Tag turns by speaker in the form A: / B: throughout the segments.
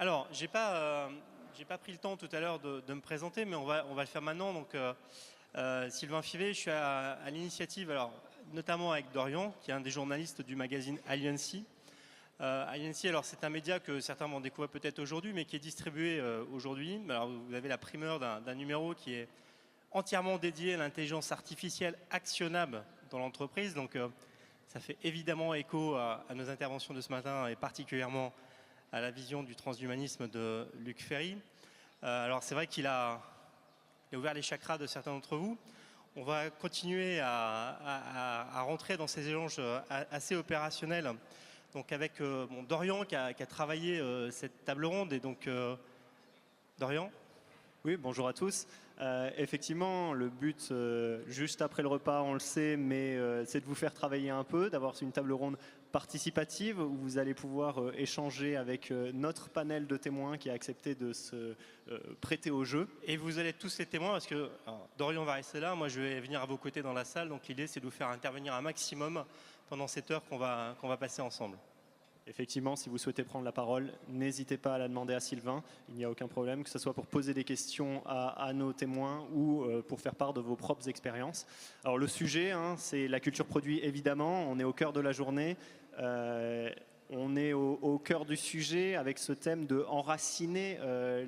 A: Alors, j'ai pas pris le temps tout à l'heure de me présenter, mais on va le faire maintenant. Donc, Sylvain Fivet, je suis à l'initiative, alors notamment avec Dorian, qui est un des journalistes du magazine Aliancy. Aliancy, alors c'est un média que certains vont découvrir peut-être aujourd'hui, mais qui est distribué aujourd'hui. Alors, vous avez la primeur d'un numéro qui est entièrement dédié à l'intelligence artificielle actionnable dans l'entreprise. Donc, ça fait évidemment écho à nos interventions de ce matin et particulièrement à la vision du transhumanisme de Luc Ferry. Alors c'est vrai qu'il a ouvert les chakras de certains d'entre vous. On va continuer à rentrer dans ces échanges assez opérationnels. Donc avec Dorian qui a travaillé cette table ronde. Et donc, Dorian ?
B: Oui, bonjour à tous. Effectivement, le but, juste après le repas, on le sait, mais c'est de vous faire travailler un peu, d'avoir une table ronde participative où vous allez pouvoir échanger avec notre panel de témoins qui a accepté de se prêter au jeu.
A: Et vous allez être tous les témoins parce que Dorian va rester là, moi je vais venir à vos côtés dans la salle. Donc l'idée c'est de vous faire intervenir un maximum pendant cette heure qu'on va passer ensemble.
B: Effectivement, si vous souhaitez prendre la parole, n'hésitez pas à la demander à Sylvain. Il n'y a aucun problème, que ce soit pour poser des questions à nos témoins ou pour faire part de vos propres expériences. Alors le sujet, c'est la culture produit, évidemment. On est au cœur de la journée. On est au cœur du sujet avec ce thème de enraciner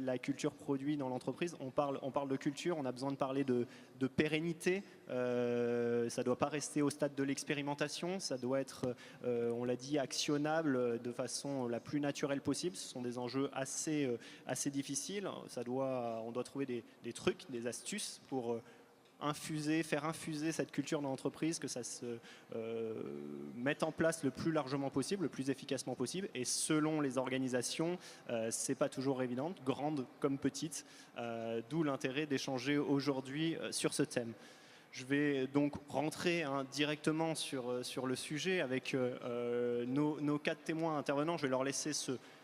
B: la culture produit dans l'entreprise. On parle de culture, on a besoin de parler de pérennité. Ça ne doit pas rester au stade de l'expérimentation, ça doit être, on l'a dit, actionnable de façon la plus naturelle possible. Ce sont des enjeux assez difficiles. On doit trouver des trucs, des astuces pour faire infuser cette culture dans l'entreprise, que ça se mette en place le plus largement possible, le plus efficacement possible. Et selon les organisations, c'est pas toujours évident, grandes comme petites, d'où l'intérêt d'échanger aujourd'hui sur ce thème. Je vais donc rentrer directement sur le sujet avec nos 4 témoins intervenants. Je vais leur laisser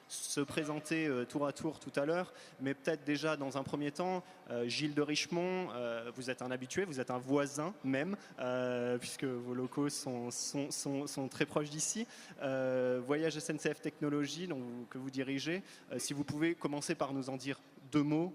B: se présenter tour à tour tout à l'heure, mais peut-être déjà dans un premier temps, Gilles de Richemont, vous êtes un habitué, vous êtes un voisin même, puisque vos locaux sont très proches d'ici. Voyage SNCF Technologies, que vous dirigez, si vous pouvez commencer par nous en dire 2 mots.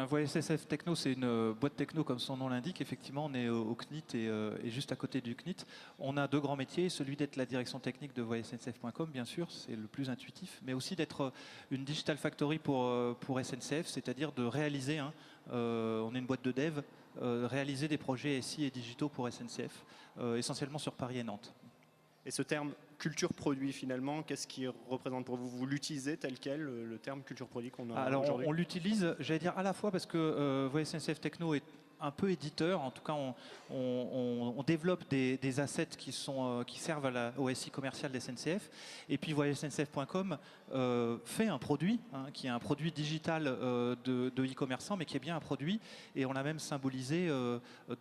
C: Voyage SNCF Techno, c'est une boîte techno comme son nom l'indique. Effectivement, on est au CNIT et juste à côté du CNIT. On a 2 grands métiers, celui d'être la direction technique de voyagesncf.com, bien sûr, c'est le plus intuitif, mais aussi d'être une digital factory pour SNCF, c'est-à-dire de réaliser, on est une boîte de dev, réaliser des projets SI et digitaux pour SNCF, essentiellement sur Paris et Nantes. Et
B: ce terme culture produit, finalement, qu'est-ce qu'il représente pour vous? Vous l'utilisez tel quel, le terme culture produit qu'on a aujourd'hui?
C: Alors, on l'utilise, j'allais dire, à la fois parce que Voyage SNCF Techno est un peu éditeur. En tout cas, on développe des assets qui servent au SI commercial des SNCF. Et puis, voyagesncf.com fait un produit, qui est un produit digital de e-commerçant, mais qui est bien un produit. Et on l'a même symbolisé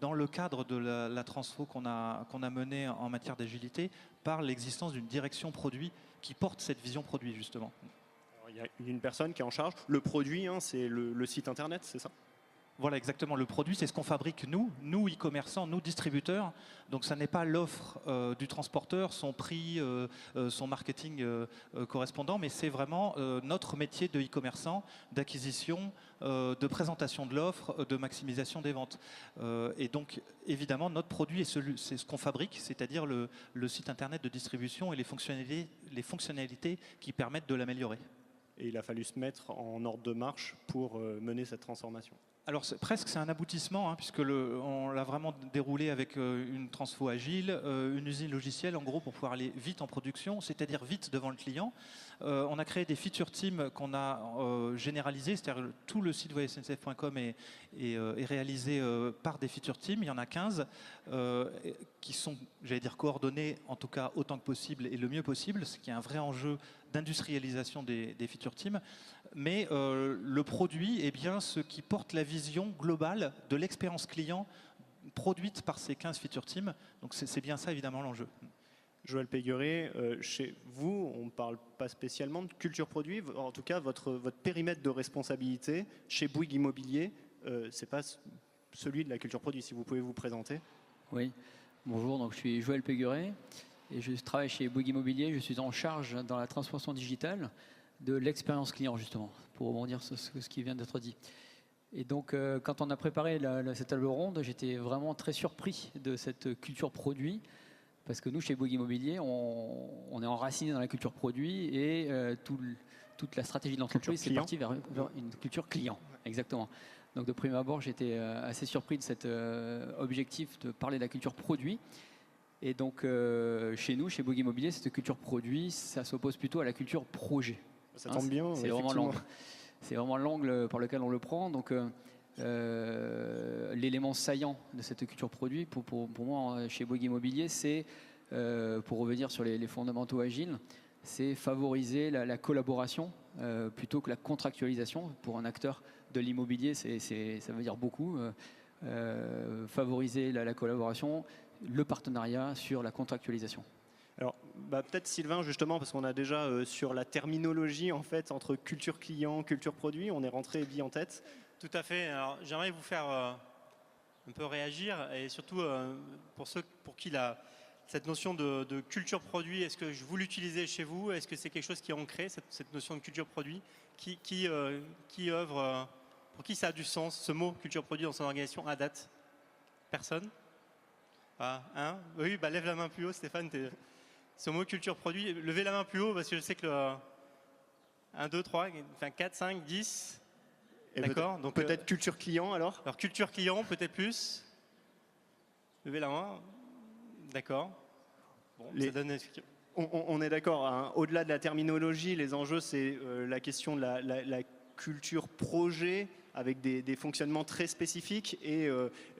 C: dans le cadre de la transfo qu'on a menée en matière d'agilité par l'existence d'une direction produit qui porte cette vision produit, justement.
B: Alors, il y a une personne qui est en charge. Le produit, c'est le site internet, c'est ça?
C: Voilà, exactement. Le produit, c'est ce qu'on fabrique nous e-commerçants, nous distributeurs. Donc, ça n'est pas l'offre du transporteur, son prix, son marketing correspondant, mais c'est vraiment notre métier de e-commerçant, d'acquisition, de présentation de l'offre, de maximisation des ventes. Et donc, évidemment, notre produit, c'est ce qu'on fabrique, c'est-à-dire le site internet de distribution et les fonctionnalités qui permettent de l'améliorer.
B: Et il a fallu se mettre en ordre de marche pour mener cette transformation.
C: Alors presque c'est un aboutissement, puisque on l'a vraiment déroulé avec une transfo agile, une usine logicielle en gros pour pouvoir aller vite en production, c'est-à-dire vite devant le client. On a créé des feature teams qu'on a généralisés, c'est-à-dire tout le site voyagesncf.com est réalisé par des feature teams. Il y en a 15 qui sont, j'allais dire, coordonnés en tout cas autant que possible et le mieux possible, ce qui est un vrai enjeu d'industrialisation des feature teams. Mais le produit est bien ce qui porte la vision globale de l'expérience client produite par ces 15 feature teams. Donc c'est bien ça évidemment l'enjeu.
B: Joël Pégueret, chez vous, on ne parle pas spécialement de culture produit. En tout cas, votre périmètre de responsabilité chez Bouygues Immobilier, ce n'est pas celui de la culture produit. Si vous pouvez vous présenter.
D: Oui, bonjour, donc je suis Joël Pégueret et je travaille chez Bouygues Immobilier. Je suis en charge dans la transformation digitale. de l'expérience client, justement, pour rebondir sur ce qui vient d'être dit. Et donc, quand on a préparé cette table ronde, j'étais vraiment très surpris de cette culture produit, parce que nous, chez Bouygues Immobilier, on est enraciné dans la culture produit et toute la stratégie de l'entreprise est partie vers une culture client. Exactement. Donc, de prime abord, j'étais assez surpris de cet objectif de parler de la culture produit. Et donc, chez nous, chez Bouygues Immobilier, cette culture produit, ça s'oppose plutôt à la culture projet.
B: Ça tombe bien,
D: c'est vraiment l'angle par lequel on le prend. Donc, l'élément saillant de cette culture produit, pour moi, chez Bouygues Immobilier, c'est, pour revenir sur les fondamentaux agiles, c'est favoriser la collaboration plutôt que la contractualisation. Pour un acteur de l'immobilier, ça veut dire beaucoup. Favoriser la collaboration, le partenariat sur la contractualisation.
B: Alors, peut-être Sylvain, justement, parce qu'on a déjà sur la terminologie en fait entre culture client, culture produit, on est rentré bien en tête.
A: Tout à fait. Alors, j'aimerais vous faire un peu réagir, et surtout pour ceux pour qui cette notion de culture produit, est-ce que vous l'utilisez chez vous? Est-ce que c'est quelque chose qui est ancré, cette notion de culture produit, qui œuvre, pour qui ça a du sens, ce mot culture produit dans son organisation à date? Personne? Oui, lève la main plus haut, Stéphane. Ce mot culture produit, levez la main plus haut, parce que je sais que 1, 2, 3, 4, 5, 10. D'accord. Donc
B: peut-être culture client alors.
A: Alors culture client, peut-être plus. Levez la main. D'accord. Bon, ça donne.
B: On est d'accord. Hein. Au-delà de la terminologie, les enjeux, c'est la question de la culture projet, avec des fonctionnements très spécifiques, et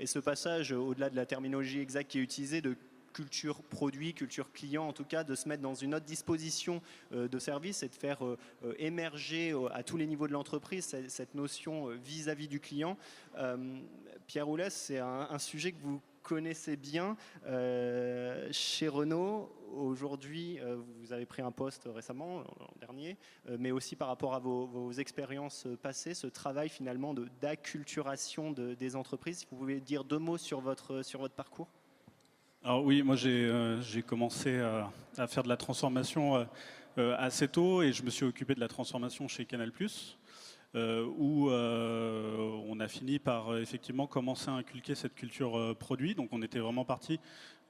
B: ce passage, au-delà de la terminologie exacte qui est utilisée, de culture produit, culture client, en tout cas, de se mettre dans une autre disposition de service et de faire émerger à tous les niveaux de l'entreprise cette notion vis-à-vis du client. Pierre Oulès, c'est un sujet que vous connaissez bien. Chez Renault, aujourd'hui, vous avez pris un poste récemment, l'an dernier, mais aussi par rapport à vos expériences passées, ce travail finalement d'acculturation des entreprises. Si vous pouvez dire 2 mots sur votre parcours.
E: Alors oui, moi j'ai commencé à faire de la transformation assez tôt, et je me suis occupé de la transformation chez Canal+, où on a fini par effectivement commencer à inculquer cette culture produit. Donc on était vraiment parti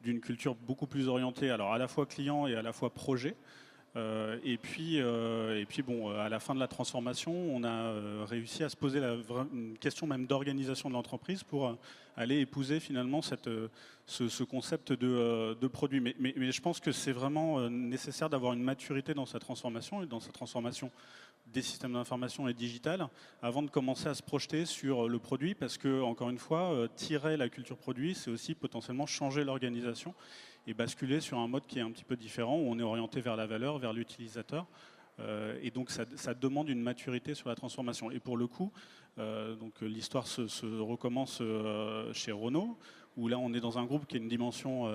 E: d'une culture beaucoup plus orientée, alors à la fois client et à la fois projet. Et puis bon, à la fin de la transformation, on a réussi à se poser une question même d'organisation de l'entreprise pour aller épouser finalement ce concept de produit. Mais je pense que c'est vraiment nécessaire d'avoir une maturité dans sa transformation, et dans sa transformation des systèmes d'information et digitale, avant de commencer à se projeter sur le produit, parce que, encore une fois, tirer la culture produit, c'est aussi potentiellement changer l'organisation et basculer sur un mode qui est un petit peu différent, où on est orienté vers la valeur, vers l'utilisateur. Et donc ça demande une maturité sur la transformation. Et pour le coup, donc l'histoire se recommence chez Renault, où là on est dans un groupe qui a une dimension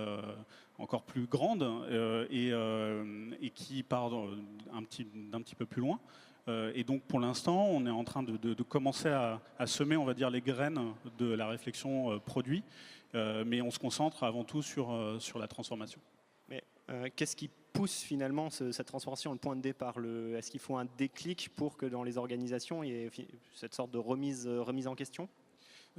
E: encore plus grande et qui part d'un petit peu plus loin. Et donc pour l'instant, on est en train de commencer à semer, on va dire, les graines de la réflexion produit, mais on se concentre avant tout sur la transformation.
B: Mais qu'est-ce qui pousse finalement cette transformation, le point de départ? Est-ce qu'il faut un déclic pour que dans les organisations, il y ait cette sorte de remise en question?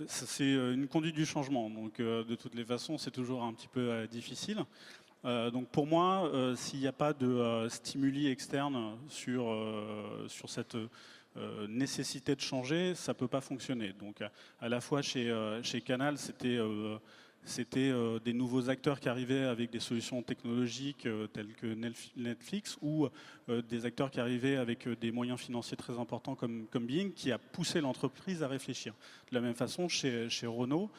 E: C'est une conduite du changement, donc de toutes les façons, c'est toujours un petit peu difficile. Donc pour moi, s'il n'y a pas de stimuli externes sur cette nécessité de changer, ça ne peut pas fonctionner. Donc à la fois chez Canal, c'était des nouveaux acteurs qui arrivaient avec des solutions technologiques telles que Netflix, ou des acteurs qui arrivaient avec des moyens financiers très importants comme Bing, qui a poussé l'entreprise à réfléchir. De la même façon, chez Renault,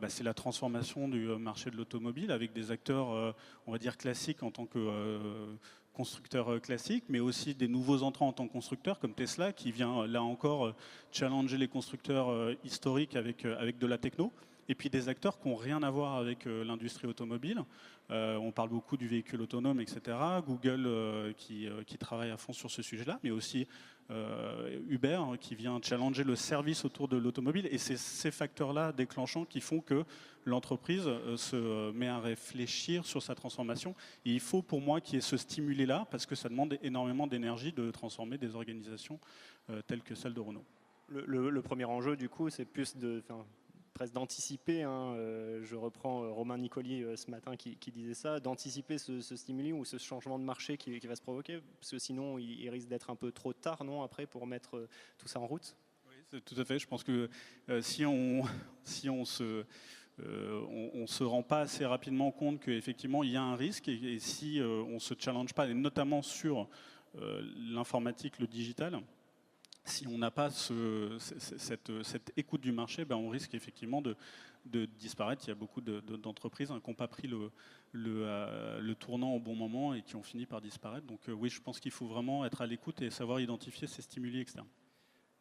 E: c'est la transformation du marché de l'automobile avec des acteurs, on va dire, classiques en tant que constructeurs classiques, mais aussi des nouveaux entrants en tant que constructeurs, comme Tesla, qui vient là encore challenger les constructeurs historiques avec de la techno. et puis des acteurs qui n'ont rien à voir avec l'industrie automobile. On parle beaucoup du véhicule autonome, etc. Google qui travaille à fond sur ce sujet-là, mais aussi Uber qui vient challenger le service autour de l'automobile. Et c'est ces facteurs-là déclenchants qui font que l'entreprise se met à réfléchir sur sa transformation. Et il faut pour moi qu'il y ait ce stimulé-là, parce que ça demande énormément d'énergie de transformer des organisations telles que celle de Renault.
B: Le premier enjeu, du coup, c'est plus presque d'anticiper, hein, je reprends Romain Nicoli ce matin qui disait ça, d'anticiper ce stimuli ou ce changement de marché qui va se provoquer, parce que sinon il risque d'être un peu trop tard, non, après, pour mettre tout ça en route.
E: Oui, tout à fait. Je pense que si on se rend pas assez rapidement compte qu'effectivement il y a un risque, et si on se challenge pas, et notamment sur l'informatique, le digital, si on n'a pas cette écoute du marché, ben on risque effectivement de disparaître. Il y a beaucoup d'entreprises qui n'ont pas pris le tournant au bon moment et qui ont fini par disparaître. Donc oui, je pense qu'il faut vraiment être à l'écoute et savoir identifier ces stimuli externes.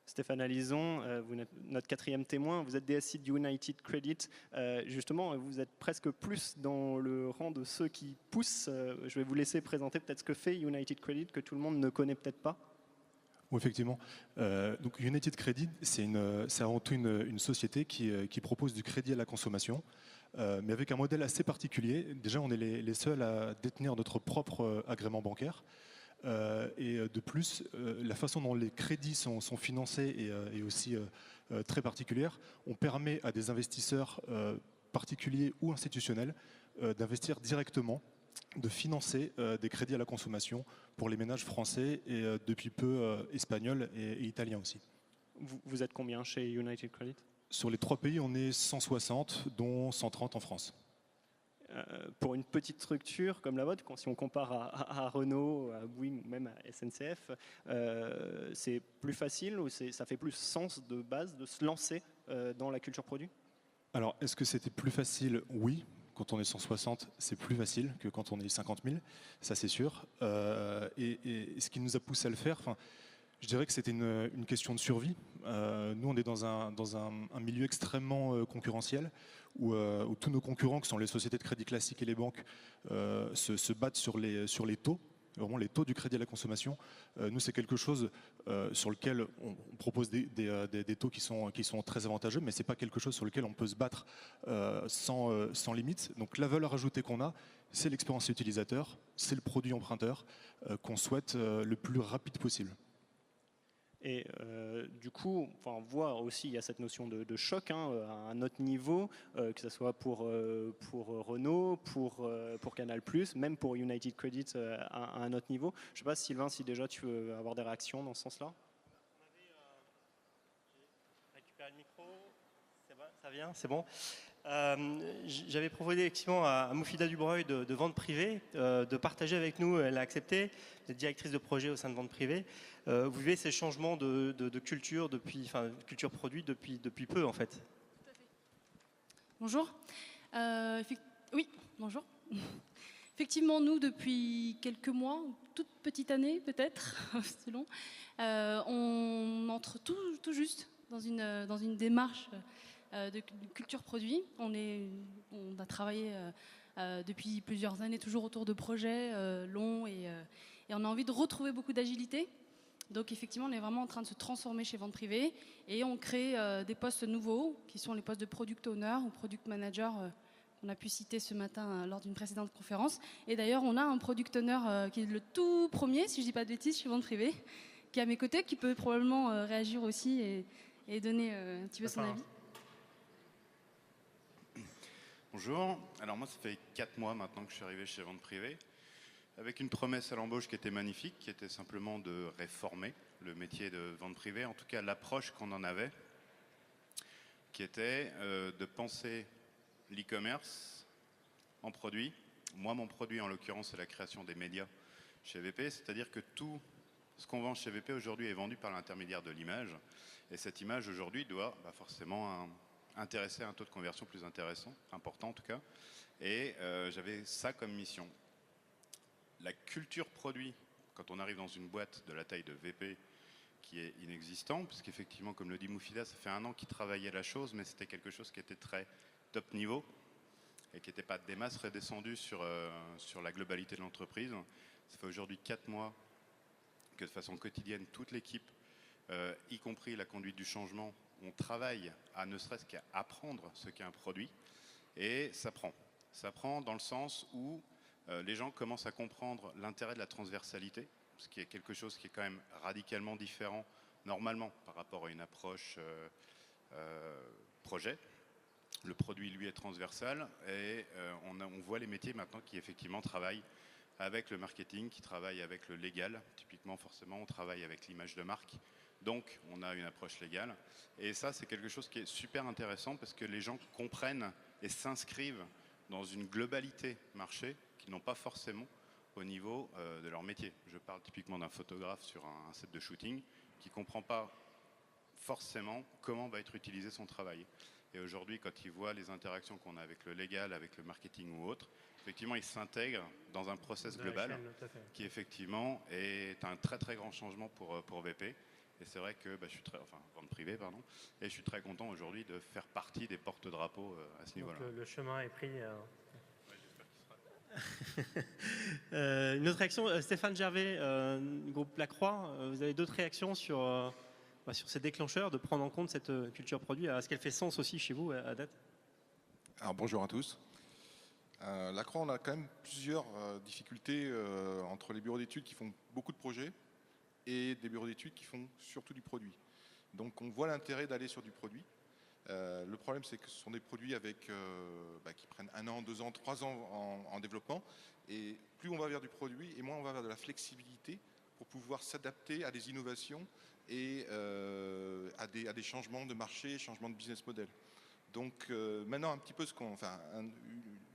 B: Stéphane Alizon, vous êtes notre 4e témoin, vous êtes DSI de United Credit. Justement, vous êtes presque plus dans le rang de ceux qui poussent. Je vais vous laisser présenter peut-être ce que fait United Credit, que tout le monde ne connaît peut-être pas.
F: Oui, effectivement. Donc United Credit, c'est avant tout une société qui propose du crédit à la consommation, mais avec un modèle assez particulier. Déjà, on est les seuls à détenir notre propre agrément bancaire. Et de plus, la façon dont les crédits sont financés est aussi très particulière. On permet à des investisseurs particuliers ou institutionnels d'investir directement, de financer des crédits à la consommation pour les ménages français et depuis peu espagnols et italiens aussi.
B: Vous êtes combien chez United Credit ?
F: Sur les 3 pays, on est 160, dont 130 en France.
B: Pour une petite structure comme la vôtre, si on compare à Renault, à Bouygues ou même à SNCF, c'est plus facile ou ça fait plus sens de base de se lancer dans la culture produit ?
F: Alors, est-ce que c'était plus facile ? Oui. Quand on est 160, c'est plus facile que quand on est 50 000, ça c'est sûr. Et ce qui nous a poussé à le faire, je dirais que c'était une question de survie. Nous, on est dans un milieu extrêmement concurrentiel où tous nos concurrents, qui sont les sociétés de crédit classiques et les banques, se battent sur les taux. Vraiment les taux du crédit à la consommation. Nous, c'est quelque chose sur lequel on propose des taux qui sont très avantageux, mais ce n'est pas quelque chose sur lequel on peut se battre sans limite. Donc la valeur ajoutée qu'on a, c'est l'expérience utilisateur, c'est le produit emprunteur qu'on souhaite le plus rapide possible.
B: Et du coup, on voit aussi il y a cette notion de choc à un autre niveau, que ce soit pour Renault, pour Canal+, même pour United Credit à un autre niveau. Je ne sais pas, Sylvain, si déjà tu veux avoir des réactions dans ce sens-là.
A: J'ai récupéré le micro, ça vient, c'est bon. J'avais proposé effectivement à Moufida Dubreuil de Vente Privée de partager avec nous, elle a accepté, elle est directrice de projet au sein de Vente Privée. Vous vivez ces changements de culture, culture produit depuis peu en fait.
G: Tout à fait. Bonjour. Oui, bonjour. Effectivement, nous, depuis quelques mois, toute petite année peut-être, selon, on entre tout juste dans une démarche de culture produit. On a travaillé depuis plusieurs années toujours autour de projets longs et on a envie de retrouver beaucoup d'agilité. Donc effectivement, on est vraiment en train de se transformer chez Vente Privée et on crée des postes nouveaux qui sont les postes de product owner ou product manager qu'on a pu citer ce matin lors d'une précédente conférence. Et d'ailleurs, on a un product owner qui est le tout premier, si je ne dis pas de bêtises, chez Vente Privée, qui est à mes côtés, qui peut probablement réagir aussi et donner un petit peu son avis.
H: Bonjour, alors moi ça fait 4 mois maintenant que je suis arrivé chez Vente Privée, avec une promesse à l'embauche qui était magnifique, qui était simplement de réformer le métier de vente privée, en tout cas l'approche qu'on en avait, qui était de penser l'e-commerce en produit. Moi, mon produit en l'occurrence, c'est la création des médias chez VP, c'est-à-dire que tout ce qu'on vend chez VP aujourd'hui est vendu par l'intermédiaire de l'image, et cette image aujourd'hui doit forcément intéresser un taux de conversion plus important en tout cas, et j'avais ça comme mission. La culture produit, quand on arrive dans une boîte de la taille de VP qui est inexistant, puisqu'effectivement, comme le dit Moufida, ça fait 1 an qu'il travaillait la chose, mais c'était quelque chose qui était très top niveau et qui n'étaient pas des masses redescendues sur la globalité de l'entreprise. Ça fait aujourd'hui 4 mois que de façon quotidienne, toute l'équipe, y compris la conduite du changement, on travaille à ne serait-ce qu'à apprendre ce qu'est un produit, et ça prend. Ça prend dans le sens où les gens commencent à comprendre l'intérêt de la transversalité, ce qui est quelque chose qui est quand même radicalement différent normalement par rapport à une approche projet. Le produit, lui, est transversal, et on voit les métiers maintenant qui effectivement travaillent avec le marketing, qui travaillent avec le légal. Typiquement, forcément, on travaille avec l'image de marque. Donc, on a une approche légale. Et ça, c'est quelque chose qui est super intéressant parce que les gens comprennent et s'inscrivent dans une globalité marché qu'ils n'ont pas forcément au niveau de leur métier. Je parle typiquement d'un photographe sur un set de shooting qui ne comprend pas forcément comment va être utilisé son travail. Et aujourd'hui, quand il voit les interactions qu'on a avec le légal, avec le marketing ou autre, effectivement, il s'intègre dans un process global qui effectivement est un très très grand changement pour VP. Et c'est vrai que je suis vente privée, pardon, et je suis très content aujourd'hui de faire partie des porte-drapeaux à ce niveau-là.
A: Le chemin est pris. Une autre réaction, Stéphane Gervais, groupe Lacroix, vous avez d'autres réactions sur ces déclencheurs de prendre en compte cette culture produit? Est-ce qu'elle fait sens aussi chez vous à date?
I: Alors bonjour à tous. Lacroix, on a quand même plusieurs difficultés entre les bureaux d'études qui font beaucoup de projets et des bureaux d'études qui font surtout du produit. Donc on voit l'intérêt d'aller sur du produit. Le problème, c'est que ce sont des produits qui prennent 1 an, 2 ans, 3 ans en développement. Et plus on va vers du produit, et moins on va vers de la flexibilité pour pouvoir s'adapter à des innovations et à des changements de marché, changements de business model. Donc maintenant, un petit peu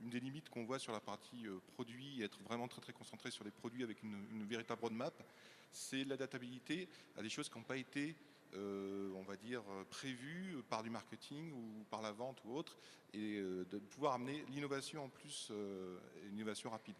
I: une des limites qu'on voit sur la partie produit, être vraiment très très concentré sur les produits avec une véritable roadmap, c'est l'adaptabilité à des choses qui n'ont pas été on va dire, prévues par du marketing ou par la vente ou autre, et de pouvoir amener l'innovation en plus, l'innovation rapide.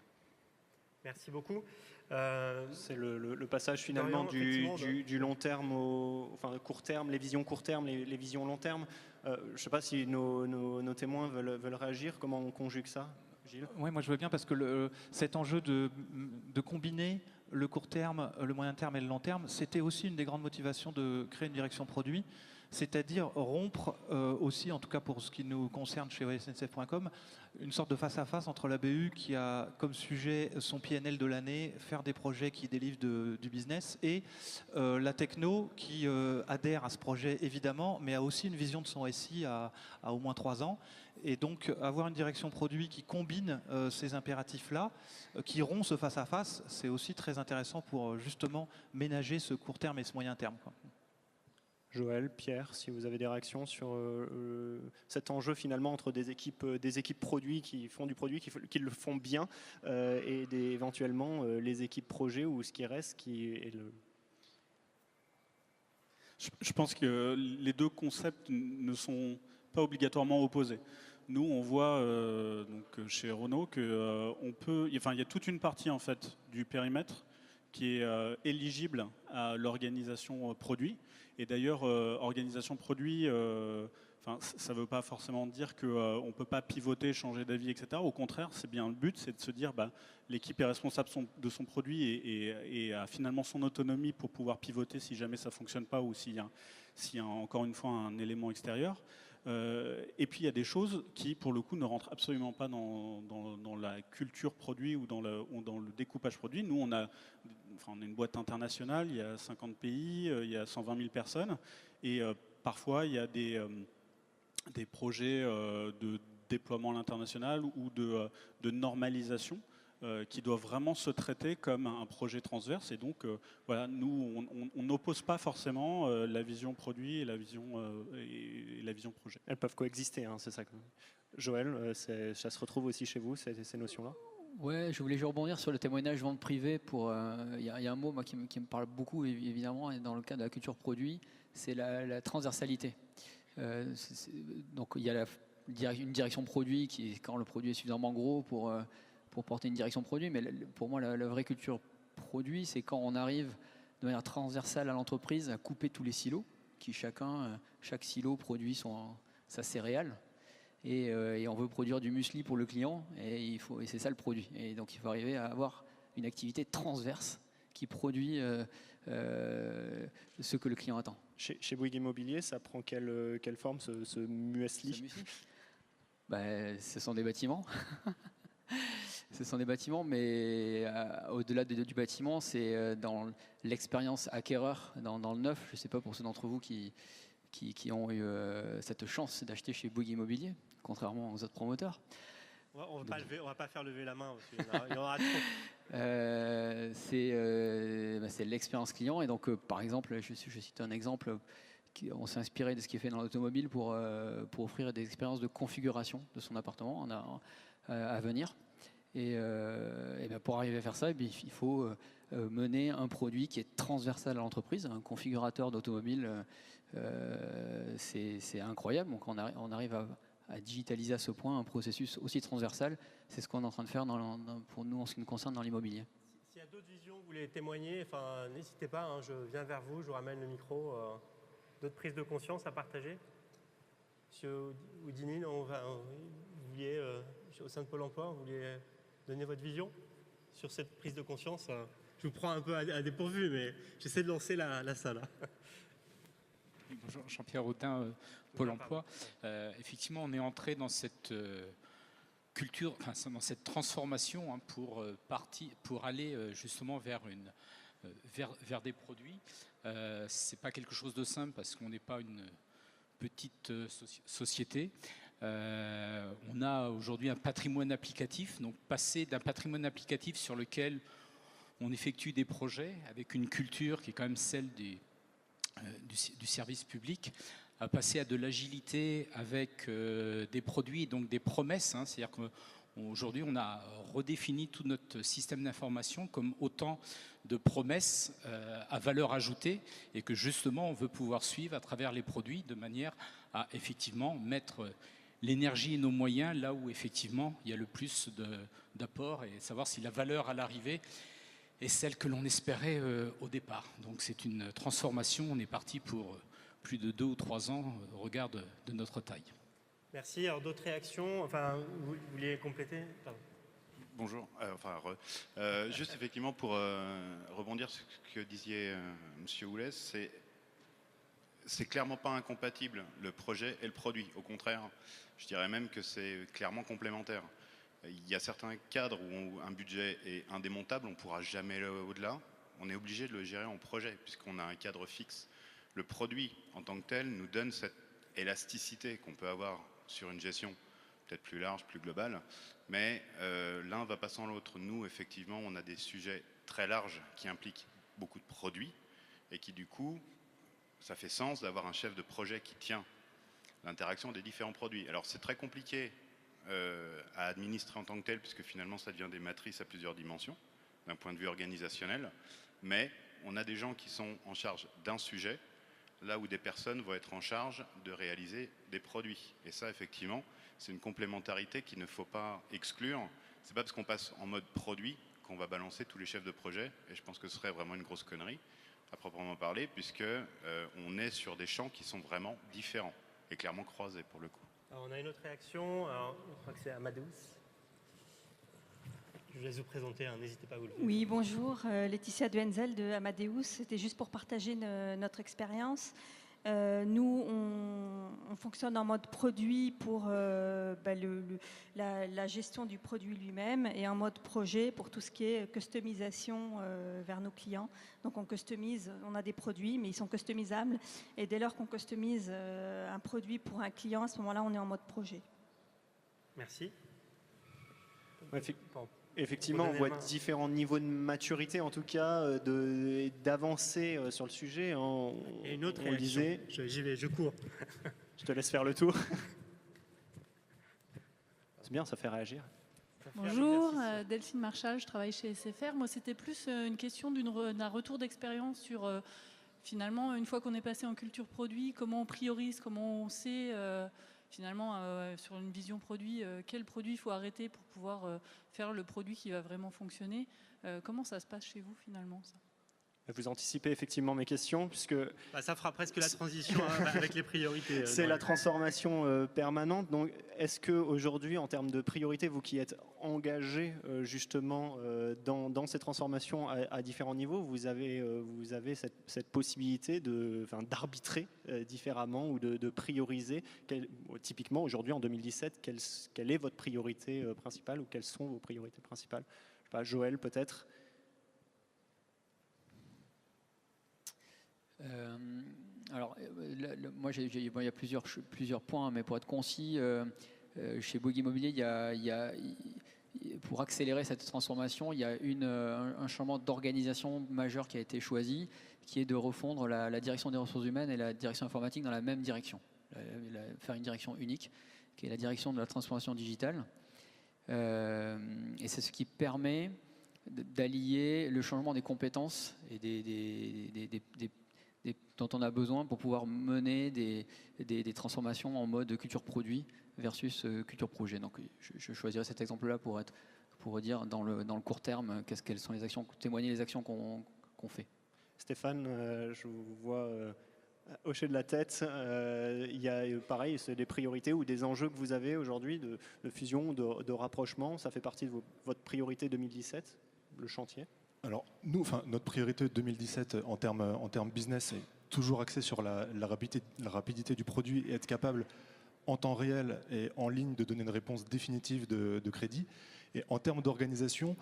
A: Merci beaucoup.
B: C'est le passage finalement du long terme au court terme, les visions court terme, les visions long terme. Je ne sais pas si nos témoins veulent réagir. Comment on conjugue ça, Gilles?
C: Oui, moi je veux bien, parce que cet enjeu de combiner le court terme, le moyen terme et le long terme, c'était aussi une des grandes motivations de créer une direction produit, c'est-à-dire rompre aussi, en tout cas pour ce qui nous concerne chez SNCF.com, une sorte de face-à-face entre la BU qui a comme sujet son PNL de l'année, faire des projets qui délivrent du business, et la techno qui adhère à ce projet évidemment, mais a aussi une vision de son SI à au moins 3 ans. Et donc avoir une direction produit qui combine ces impératifs-là, qui rompt ce face-à-face, c'est aussi très intéressant pour justement ménager ce court terme et ce moyen terme, quoi.
B: Joël, Pierre, si vous avez des réactions sur cet enjeu finalement entre des équipes produits qui font du produit, qui le font bien, et éventuellement les équipes projet ou ce qui reste, qui est le...
E: Je pense que les deux concepts ne sont pas obligatoirement opposés. Nous, on voit donc chez Renault que il y a toute une partie en fait du périmètre qui est éligible à l'organisation produit. Et d'ailleurs, organisation produit, ça ne veut pas forcément dire qu'on ne peut pas pivoter, changer d'avis, etc. Au contraire, c'est bien le but, c'est de se dire l'équipe est responsable de son produit et a finalement son autonomie pour pouvoir pivoter si jamais ça ne fonctionne pas ou s'il y a encore une fois un élément extérieur. Et puis il y a des choses qui, pour le coup, ne rentrent absolument pas dans la culture produit ou dans le découpage produit. Nous, on a une boîte internationale, il y a 50 pays, il y a 120 000 personnes, et parfois il y a des projets de déploiement à l'international ou de normalisation qui doivent vraiment se traiter comme un projet transverse. Et donc, nous, on n'oppose pas forcément la vision produit et la vision projet.
B: Elles peuvent coexister, hein, c'est ça. Joël, ça se retrouve aussi chez vous, ces notions-là?
D: Ouais, je voulais rebondir sur le témoignage vente privée. Il y a un mot moi, qui me parle beaucoup, évidemment, et dans le cas de la culture produit, c'est la transversalité. Donc il y a une direction produit qui, quand le produit est suffisamment gros pour porter une direction produit, mais pour moi la vraie culture produit, c'est quand on arrive de manière transversale à l'entreprise à couper tous les silos, qui chaque silo produit sa céréale, et on veut produire du muesli pour le client, et c'est ça le produit. Et donc il faut arriver à avoir une activité transverse qui produit ce que le client attend.
B: Chez Bouygues Immobilier, ça prend quelle forme ce muesli?
D: Ce sont des bâtiments. Ce sont des bâtiments, mais au-delà du bâtiment, c'est dans l'expérience acquéreur, dans le neuf. Je ne sais pas pour ceux d'entre vous qui ont eu cette chance d'acheter chez Bouygues Immobilier, contrairement aux autres promoteurs.
A: On ne va pas faire lever la main, parce qu'il y en aura trop.
D: C'est l'expérience client. Et donc, par exemple, je cite un exemple. On s'est inspiré de ce qui est fait dans l'automobile pour offrir des expériences de configuration de son appartement à venir. Et pour arriver à faire ça, il faut mener un produit qui est transversal à l'entreprise. Un configurateur d'automobile, c'est incroyable. Donc on arrive à digitaliser à ce point un processus aussi transversal. C'est ce qu'on est en train de faire pour nous en ce qui nous concerne dans l'immobilier.
A: S'il y a d'autres visions, vous voulez témoigner, n'hésitez pas, hein, je viens vers vous, je vous ramène le micro. D'autres prises de conscience à partager? Monsieur Houdini, vous vouliez, au sein de Pôle emploi, vous vouliez donner votre vision sur cette prise de conscience? Je vous prends un peu à dépourvu, mais j'essaie de lancer la salle.
J: Bonjour, Jean-Pierre Audin, Pôle emploi. Effectivement, on est entré dans cette culture, dans cette transformation pour aller justement vers des produits. C'est pas quelque chose de simple parce qu'on n'est pas une petite société. On a aujourd'hui un patrimoine applicatif, donc passer d'un patrimoine applicatif sur lequel on effectue des projets avec une culture qui est quand même celle du service public, à passer à de l'agilité avec des produits, donc des promesses. C'est-à-dire qu'aujourd'hui, on a redéfini tout notre système d'information comme autant de promesses à valeur ajoutée et que justement, on veut pouvoir suivre à travers les produits de manière à effectivement mettre l'énergie et nos moyens là où effectivement il y a le plus d'apport et savoir si la valeur à l'arrivée est celle que l'on espérait au départ. Donc c'est une transformation, on est parti pour plus de 2 ou 3 ans au regard de notre taille.
A: Merci. Alors d'autres réactions, vous vouliez compléter? Pardon.
H: Bonjour, juste effectivement pour rebondir sur ce que disiez Monsieur Oulès, c'est clairement pas incompatible le projet et le produit. Au contraire, je dirais même que c'est clairement complémentaire. Il y a certains cadres où un budget est indémontable, on ne pourra jamais aller au-delà. On est obligé de le gérer en projet puisqu'on a un cadre fixe. Le produit en tant que tel nous donne cette élasticité qu'on peut avoir sur une gestion peut-être plus large, plus globale, mais l'un va pas sans l'autre. Nous, effectivement, on a des sujets très larges qui impliquent beaucoup de produits et qui, du coup, ça fait sens d'avoir un chef de projet qui tient l'interaction des différents produits. Alors, c'est très compliqué à administrer en tant que tel, puisque finalement, ça devient des matrices à plusieurs dimensions, d'un point de vue organisationnel, mais on a des gens qui sont en charge d'un sujet, là où des personnes vont être en charge de réaliser des produits. Et ça, effectivement, c'est une complémentarité qu'il ne faut pas exclure. C'est pas parce qu'on passe en mode produit qu'on va balancer tous les chefs de projet, et je pense que ce serait vraiment une grosse connerie, à proprement parler, puisque on est sur des champs qui sont vraiment différents, et clairement croisés pour le coup.
A: Alors, on a une autre réaction, je crois que c'est Amadeus. Je vous laisse vous présenter, n'hésitez pas à vous lever.
K: Oui, bonjour, Laetitia Duenzel de Amadeus. C'était juste pour partager notre expérience. Nous, on fonctionne en mode produit pour la gestion du produit lui-même et en mode projet pour tout ce qui est customisation vers nos clients. Donc on customise, on a des produits, mais ils sont customisables. Et dès lors qu'on customise un produit pour un client, à ce moment-là, on est en mode projet.
A: Merci.
B: Effectivement, on voit différents niveaux de maturité, en tout cas, d'avancer sur le sujet.
A: Et une autre réaction. J'y vais, je cours.
B: Je te laisse faire le tour. C'est bien, ça fait réagir.
L: Bonjour, Delphine Marchal, je travaille chez SFR. Moi, c'était plus une question d'un retour d'expérience sur, finalement, une fois qu'on est passé en culture produit, comment on priorise, comment on sait... finalement, sur une vision produit, quel produit il faut arrêter pour pouvoir faire le produit qui va vraiment fonctionner. Comment ça se passe chez vous, finalement, ça?
B: Vous anticipez effectivement mes questions, puisque
A: ça fera presque la transition avec les priorités.
B: c'est la transformation permanente. Donc, est-ce qu'aujourd'hui, en termes de priorité, vous qui êtes engagé justement dans ces transformations à différents niveaux, vous avez cette possibilité d'arbitrer différemment ou de prioriser typiquement aujourd'hui en 2017, quelle est votre priorité principale ou quelles sont vos priorités principales? Je sais pas, Joël peut-être.
D: Moi, il y a plusieurs points, mais pour être concis, chez Bouygues Immobilier, pour accélérer cette transformation, il y a un changement d'organisation majeur qui a été choisi, qui est de refondre la direction des ressources humaines et la direction informatique dans la même direction, faire une direction unique, qui est la direction de la transformation digitale. Et c'est ce qui permet d'allier le changement des compétences et dont on a besoin pour pouvoir mener des transformations en mode culture produit versus culture projet. Donc je choisirais cet exemple-là pour dire dans le court terme quelles sont les actions, témoigner les actions qu'on fait.
B: Stéphane, je vous vois hocher de la tête. Il y a pareil, c'est des priorités ou des enjeux que vous avez aujourd'hui de fusion, de rapprochement. Ça fait partie de votre priorité 2017, le chantier?
F: Alors, notre priorité 2017 en termes business est toujours axée sur la rapidité du produit et être capable en temps réel et en ligne de donner une réponse définitive de crédit. Et en termes d'organisation,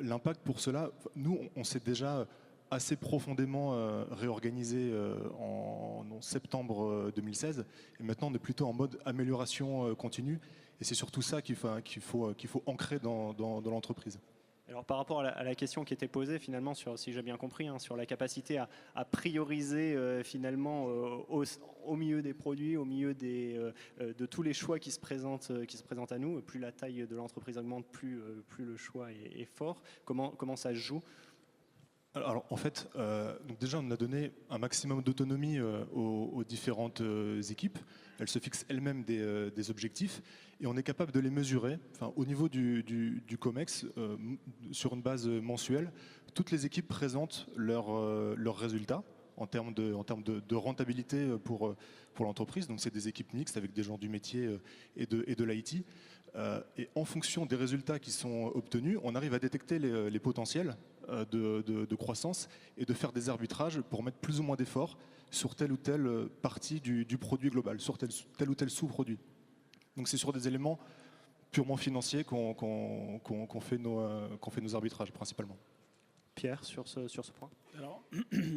F: l'impact pour cela, nous, on s'est déjà assez profondément réorganisé en septembre 2016. Et maintenant, on est plutôt en mode amélioration continue. Et c'est surtout ça qu'il faut ancrer dans l'entreprise.
B: Alors par rapport à la question qui était posée finalement, si j'ai bien compris, sur la capacité à prioriser finalement au milieu des produits, au milieu de tous les choix qui se présentent à nous, plus la taille de l'entreprise augmente, plus le choix est fort. Comment ça se joue?
F: Alors en fait, donc déjà on a donné un maximum d'autonomie aux différentes équipes. Elles se fixent elles-mêmes des objectifs et on est capable de les mesurer. Au niveau du COMEX, sur une base mensuelle, toutes les équipes présentent leurs résultats en termes de rentabilité pour l'entreprise. Donc c'est des équipes mixtes avec des gens du métier et de l'IT. Et en fonction des résultats qui sont obtenus, on arrive à détecter les potentiels de croissance et de faire des arbitrages pour mettre plus ou moins d'efforts sur telle ou telle partie du produit global, sur tel ou tel sous-produit. Donc c'est sur des éléments purement financiers qu'on fait nos arbitrages principalement.
B: Pierre, sur ce point?
E: Alors,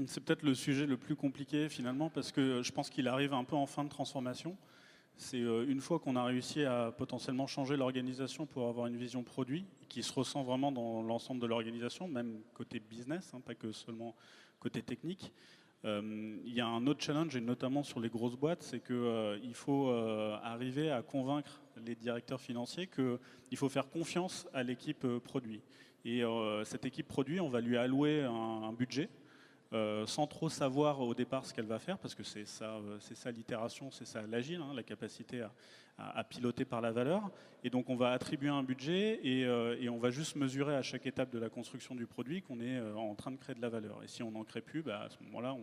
E: c'est peut-être le sujet le plus compliqué finalement parce que je pense qu'il arrive un peu en fin de transformation. C'est une fois qu'on a réussi à potentiellement changer l'organisation pour avoir une vision produit qui se ressent vraiment dans l'ensemble de l'organisation, même côté business, pas que seulement côté technique. Il y a un autre challenge, et notamment sur les grosses boîtes, c'est qu'il faut arriver à convaincre les directeurs financiers qu'il faut faire confiance à l'équipe produit. Et cette équipe produit, on va lui allouer un budget sans trop savoir au départ ce qu'elle va faire, parce que c'est ça l'itération, c'est ça l'agile, la capacité à piloter par la valeur. Et donc on va attribuer un budget et on va juste mesurer à chaque étape de la construction du produit qu'on est en train de créer de la valeur. Et si on n'en crée plus, à ce moment-là,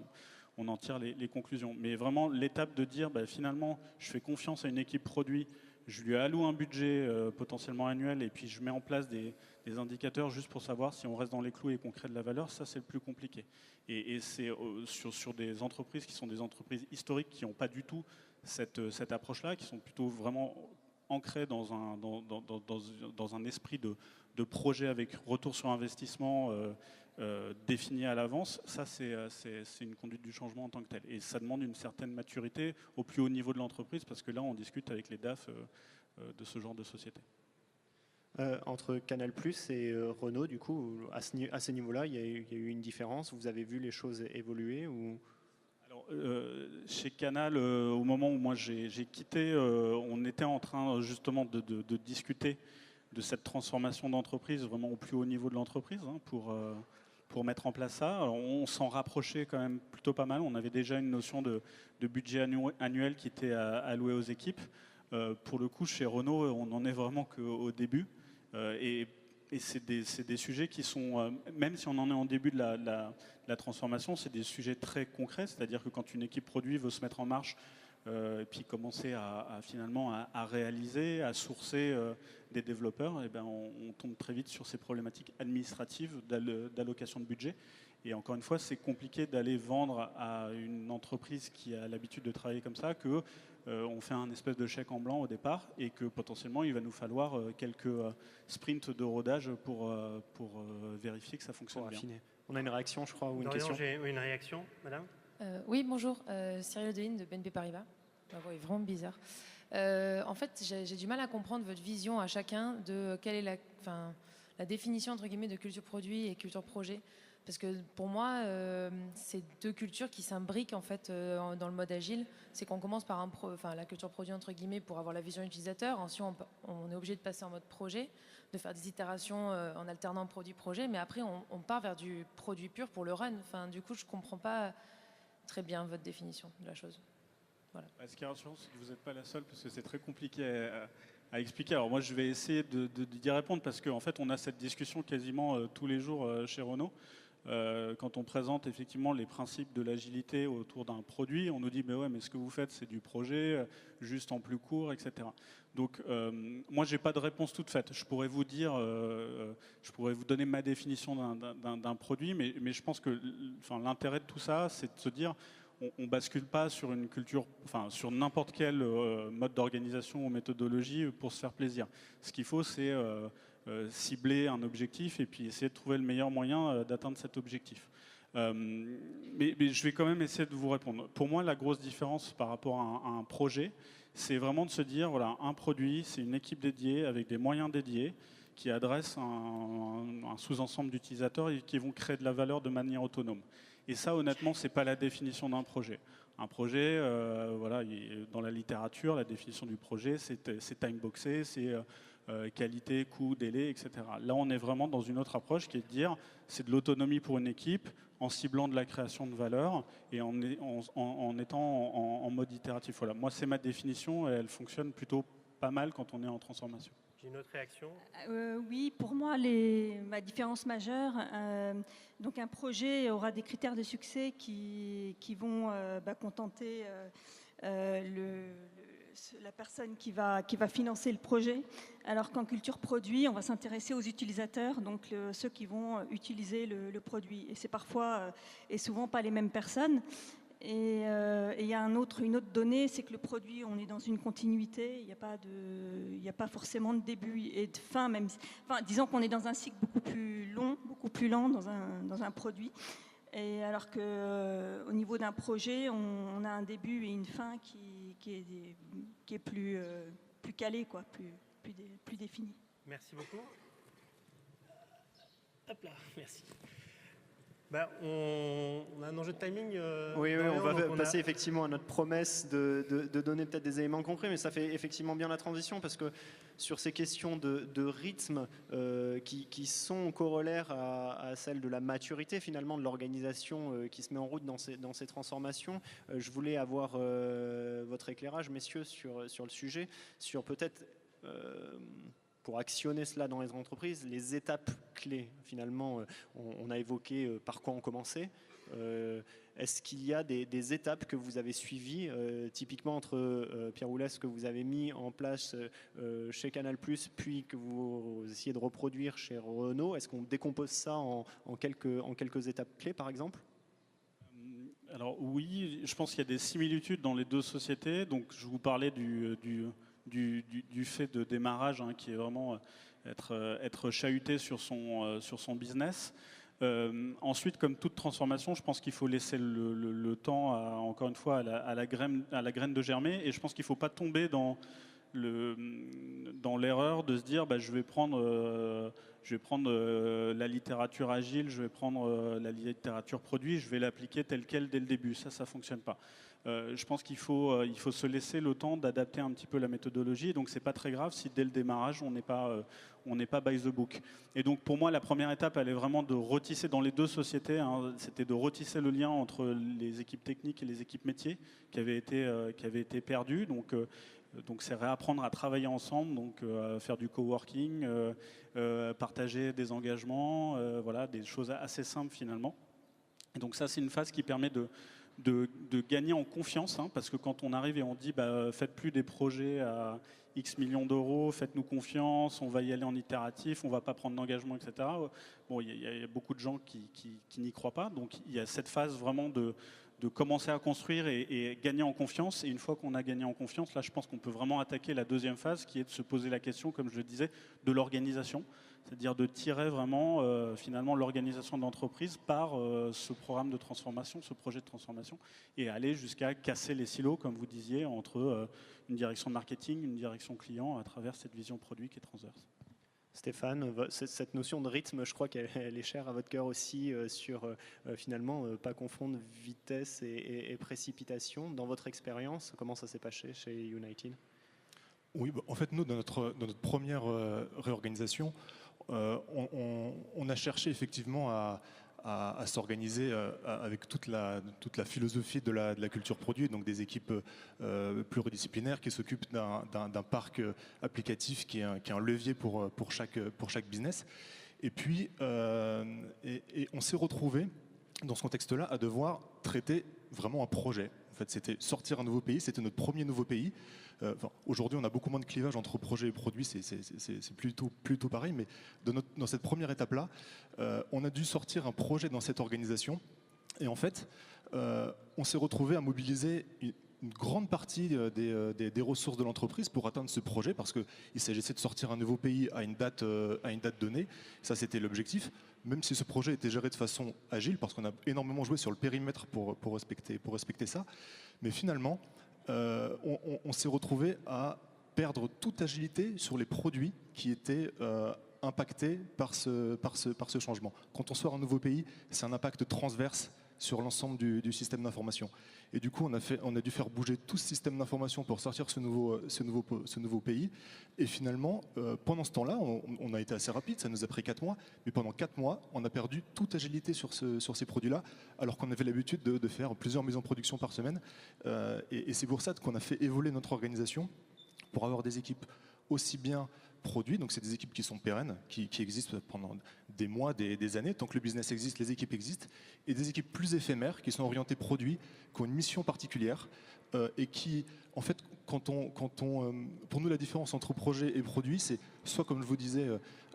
E: on en tire les conclusions. Mais vraiment l'étape de dire finalement je fais confiance à une équipe produit, je lui alloue un budget potentiellement annuel et puis je mets en place des indicateurs juste pour savoir si on reste dans les clous et qu'on crée de la valeur, ça c'est le plus compliqué. Et c'est sur des entreprises qui sont des entreprises historiques qui n'ont pas du tout cette approche-là, qui sont plutôt vraiment ancrées dans un esprit de projet avec retour sur investissement défini à l'avance. Ça c'est une conduite du changement en tant que telle. Et ça demande une certaine maturité au plus haut niveau de l'entreprise parce que là on discute avec les DAF de ce genre de société.
B: Entre Canal+ et Renault, du coup, à ce niveau-là, il y a eu une différence. Vous avez vu les choses évoluer ou...
E: Alors, chez Canal, au moment où moi j'ai quitté, on était en train justement de discuter de cette transformation d'entreprise vraiment au plus haut niveau de l'entreprise pour mettre en place ça. Alors, on s'en rapprochait quand même plutôt pas mal. On avait déjà une notion de budget annuel qui était alloué aux équipes. Pour le coup, chez Renault, on n'en est vraiment qu'au début. Et c'est des sujets qui sont, même si on en est en début de la transformation, c'est des sujets très concrets, c'est-à-dire que quand une équipe produit veut se mettre en marche, et puis commencer finalement à réaliser, à sourcer des développeurs, et ben on tombe très vite sur ces problématiques administratives d'allocation de budget. Et encore une fois, c'est compliqué d'aller vendre à une entreprise qui a l'habitude de travailler comme ça que on fait un espèce de chèque en blanc au départ et que potentiellement il va nous falloir quelques sprints de rodage pour vérifier que ça fonctionne bien.
B: On a une réaction, je crois, ou une question.
A: J'ai une réaction, madame.
M: Oui, bonjour. Cyril Odeline de BNP Paribas. Ma voix est vraiment bizarre. En fait, j'ai du mal à comprendre votre vision à chacun de quelle est la définition entre guillemets de culture produit et culture projet. Parce que pour moi, c'est deux cultures qui s'imbriquent en fait dans le mode agile. C'est qu'on commence par la culture produit entre guillemets pour avoir la vision utilisateur. Ensuite, on est obligé de passer en mode projet, de faire des itérations en alternant produit-projet. Mais après, on part vers du produit pur pour le run. Enfin, du coup, je comprends pas très bien votre définition de la chose. Voilà.
E: Ce qui est rassurant, c'est que vous n'êtes pas la seule parce que c'est très compliqué à expliquer. Alors moi, je vais essayer d'y répondre parce qu'en fait, on a cette discussion quasiment tous les jours chez Renault. Quand on présente effectivement les principes de l'agilité autour d'un produit, on nous dit mais ouais, mais ce que vous faites c'est du projet, juste en plus court, etc. Donc moi j'ai pas de réponse toute faite. Je pourrais vous dire, je pourrais vous donner ma définition d'un produit, mais je pense que l'intérêt de tout ça, c'est de se dire on bascule pas sur une culture, sur n'importe quel mode d'organisation ou méthodologie pour se faire plaisir. Ce qu'il faut c'est cibler un objectif et puis essayer de trouver le meilleur moyen d'atteindre cet objectif. Mais je vais quand même essayer de vous répondre. Pour moi, la grosse différence par rapport à un projet, c'est vraiment de se dire, voilà, un produit, c'est une équipe dédiée avec des moyens dédiés qui adressent un sous-ensemble d'utilisateurs et qui vont créer de la valeur de manière autonome. Et ça, honnêtement, ce n'est pas la définition d'un projet. Un projet, voilà, dans la littérature, la définition du projet, c'est time-boxé, c'est qualité, coût, délai, etc. Là, on est vraiment dans une autre approche qui est de dire c'est de l'autonomie pour une équipe en ciblant de la création de valeur et en étant en mode itératif. Voilà. Moi, c'est ma définition et elle fonctionne plutôt pas mal quand on est en transformation.
A: J'ai une autre réaction.
K: Oui, pour moi, ma différence majeure, donc un projet aura des critères de succès qui vont contenter la personne qui va financer le projet, alors qu'en culture produit, on va s'intéresser aux utilisateurs, donc ceux qui vont utiliser le produit. Et c'est parfois et souvent pas les mêmes personnes. Et il y a une autre donnée, c'est que le produit, on est dans une continuité, il n'y a pas forcément de début et de fin, disons qu'on est dans un cycle beaucoup plus lent dans un produit. Et alors qu'au niveau d'un projet, on a un début et une fin qui est plus calé, quoi, plus défini.
A: Merci beaucoup. Hop là, merci. On a un enjeu de timing.
B: Oui, on va passer effectivement à notre promesse de donner peut-être des éléments concrets, mais ça fait effectivement bien la transition parce que sur ces questions de rythme qui sont corollaires à celle de la maturité finalement de l'organisation qui se met en route dans ces transformations, je voulais avoir votre éclairage, messieurs, sur le sujet, sur peut-être pour actionner cela dans les entreprises, les étapes clés. Finalement, on a évoqué par quoi on commençait. Est-ce qu'il y a des étapes que vous avez suivies, typiquement entre Pierre Houlès, que vous avez mis en place chez Canal+, puis que vous essayez de reproduire chez Renault? Est-ce qu'on décompose ça en quelques étapes clés, par exemple?
E: Alors oui, je pense qu'il y a des similitudes dans les deux sociétés. Donc je vous parlais du fait de démarrage qui est vraiment être chahuté sur son business. Ensuite, comme toute transformation, je pense qu'il faut laisser le temps, encore une fois, à la graine de germer. Et je pense qu'il ne faut pas tomber dans l'erreur de se dire je vais prendre la littérature agile, je vais prendre la littérature produit, je vais l'appliquer telle quelle dès le début. Ça ne fonctionne pas. Je pense qu'il faut se laisser le temps d'adapter un petit peu la méthodologie. Donc, ce n'est pas très grave si dès le démarrage, on n'est pas by the book. Et donc, pour moi, la première étape, elle est vraiment de retisser dans les deux sociétés. C'était de retisser le lien entre les équipes techniques et les équipes métiers qui avaient été perdues. Donc, Donc c'est réapprendre à travailler ensemble, donc faire du coworking, partager des engagements, voilà, des choses assez simples finalement. Et donc ça, c'est une phase qui permet de gagner en confiance, hein, parce que quand on arrive et on dit faites plus des projets à X millions d'euros, faites-nous confiance, on va y aller en itératif, on ne va pas prendre d'engagement, etc. Bon, il y a beaucoup de gens qui n'y croient pas, donc il y a cette phase vraiment de commencer à construire et gagner en confiance. Et une fois qu'on a gagné en confiance, là je pense qu'on peut vraiment attaquer la deuxième phase qui est de se poser la question, comme je le disais, de l'organisation. C'est-à-dire de tirer vraiment finalement l'organisation de l'entreprise par ce programme de transformation, ce projet de transformation, et aller jusqu'à casser les silos, comme vous disiez, entre une direction de marketing, une direction client, à travers cette vision produit qui est transverse.
B: Stéphane, cette notion de rythme, je crois qu'elle est chère à votre cœur aussi, sur finalement pas confondre vitesse et précipitation. Dans votre expérience, comment ça s'est passé chez United?
F: Oui, en fait, nous, dans notre première réorganisation, on a cherché effectivement à s'organiser avec toute la philosophie de la culture produit, donc des équipes pluridisciplinaires qui s'occupent d'un parc applicatif qui est un levier pour chaque business. Et puis, on s'est retrouvé dans ce contexte-là à devoir traiter vraiment un projet. En fait, c'était sortir un nouveau pays, c'était notre premier nouveau pays. Aujourd'hui, on a beaucoup moins de clivage entre projet et produit, c'est plutôt pareil, mais dans cette première étape-là, on a dû sortir un projet dans cette organisation. Et en fait, on s'est retrouvé à mobiliser une grande partie des ressources de l'entreprise pour atteindre ce projet, parce qu'il s'agissait de sortir un nouveau pays à une date donnée. Ça, c'était l'objectif, même si ce projet était géré de façon agile, parce qu'on a énormément joué sur le périmètre pour respecter ça. Mais finalement, on s'est retrouvé à perdre toute agilité sur les produits qui étaient impactés par ce changement. Quand on sort un nouveau pays, c'est un impact transverse sur l'ensemble du système d'information. Et du coup, on a dû faire bouger tout ce système d'information pour sortir ce nouveau pays. Et finalement, pendant ce temps-là, on a été assez rapide, ça nous a pris 4 mois, mais pendant 4 mois, on a perdu toute agilité sur ces produits-là, alors qu'on avait l'habitude de faire plusieurs mises en production par semaine. Et c'est pour ça qu'on a fait évoluer notre organisation pour avoir des équipes aussi bien produits, donc c'est des équipes qui sont pérennes, qui existent pendant des mois, des années, tant que le business existe, les équipes existent, et des équipes plus éphémères qui sont orientées produits, qui ont une mission particulière et qui, en fait, pour nous, la différence entre projet et produit, c'est soit, comme je vous disais,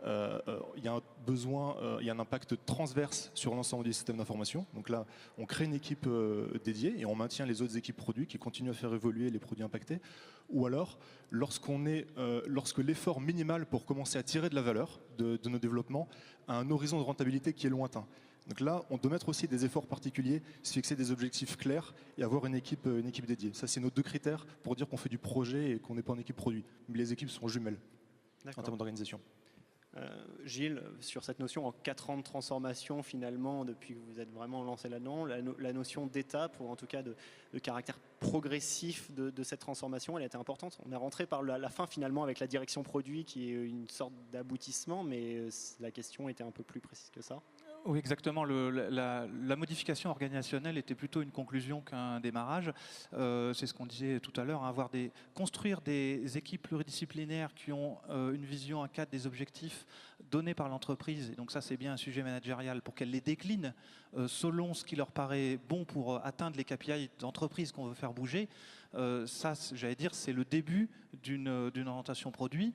F: il y a un besoin, il y a un impact transverse sur l'ensemble du système d'information. Donc là, on crée une équipe dédiée et on maintient les autres équipes produits qui continuent à faire évoluer les produits impactés. Ou alors, lorsque l'effort minimal pour commencer à tirer de la valeur de nos développements a un horizon de rentabilité qui est lointain. Donc là, on doit mettre aussi des efforts particuliers, se fixer des objectifs clairs et avoir une équipe dédiée. Ça, c'est nos 2 critères pour dire qu'on fait du projet et qu'on n'est pas en équipe produit. Mais les équipes sont jumelles en termes d'organisation.
B: Gilles, sur cette notion en 4 ans de transformation, finalement, depuis que vous êtes vraiment lancé là-dedans, la notion d'étape, ou en tout cas de caractère progressif de cette transformation, elle a été importante. On est rentré par la fin finalement avec la direction produit qui est une sorte d'aboutissement, mais la question était un peu plus précise que ça.
C: Oui, exactement. La modification organisationnelle était plutôt une conclusion qu'un démarrage. C'est ce qu'on disait tout à l'heure, hein, construire des équipes pluridisciplinaires qui ont une vision, un cadre, des objectifs donnés par l'entreprise. Et donc ça, c'est bien un sujet managérial pour qu'elle les décline selon ce qui leur paraît bon pour atteindre les KPI d'entreprise qu'on veut faire bouger. Ça, j'allais dire, c'est le début d'une orientation produit.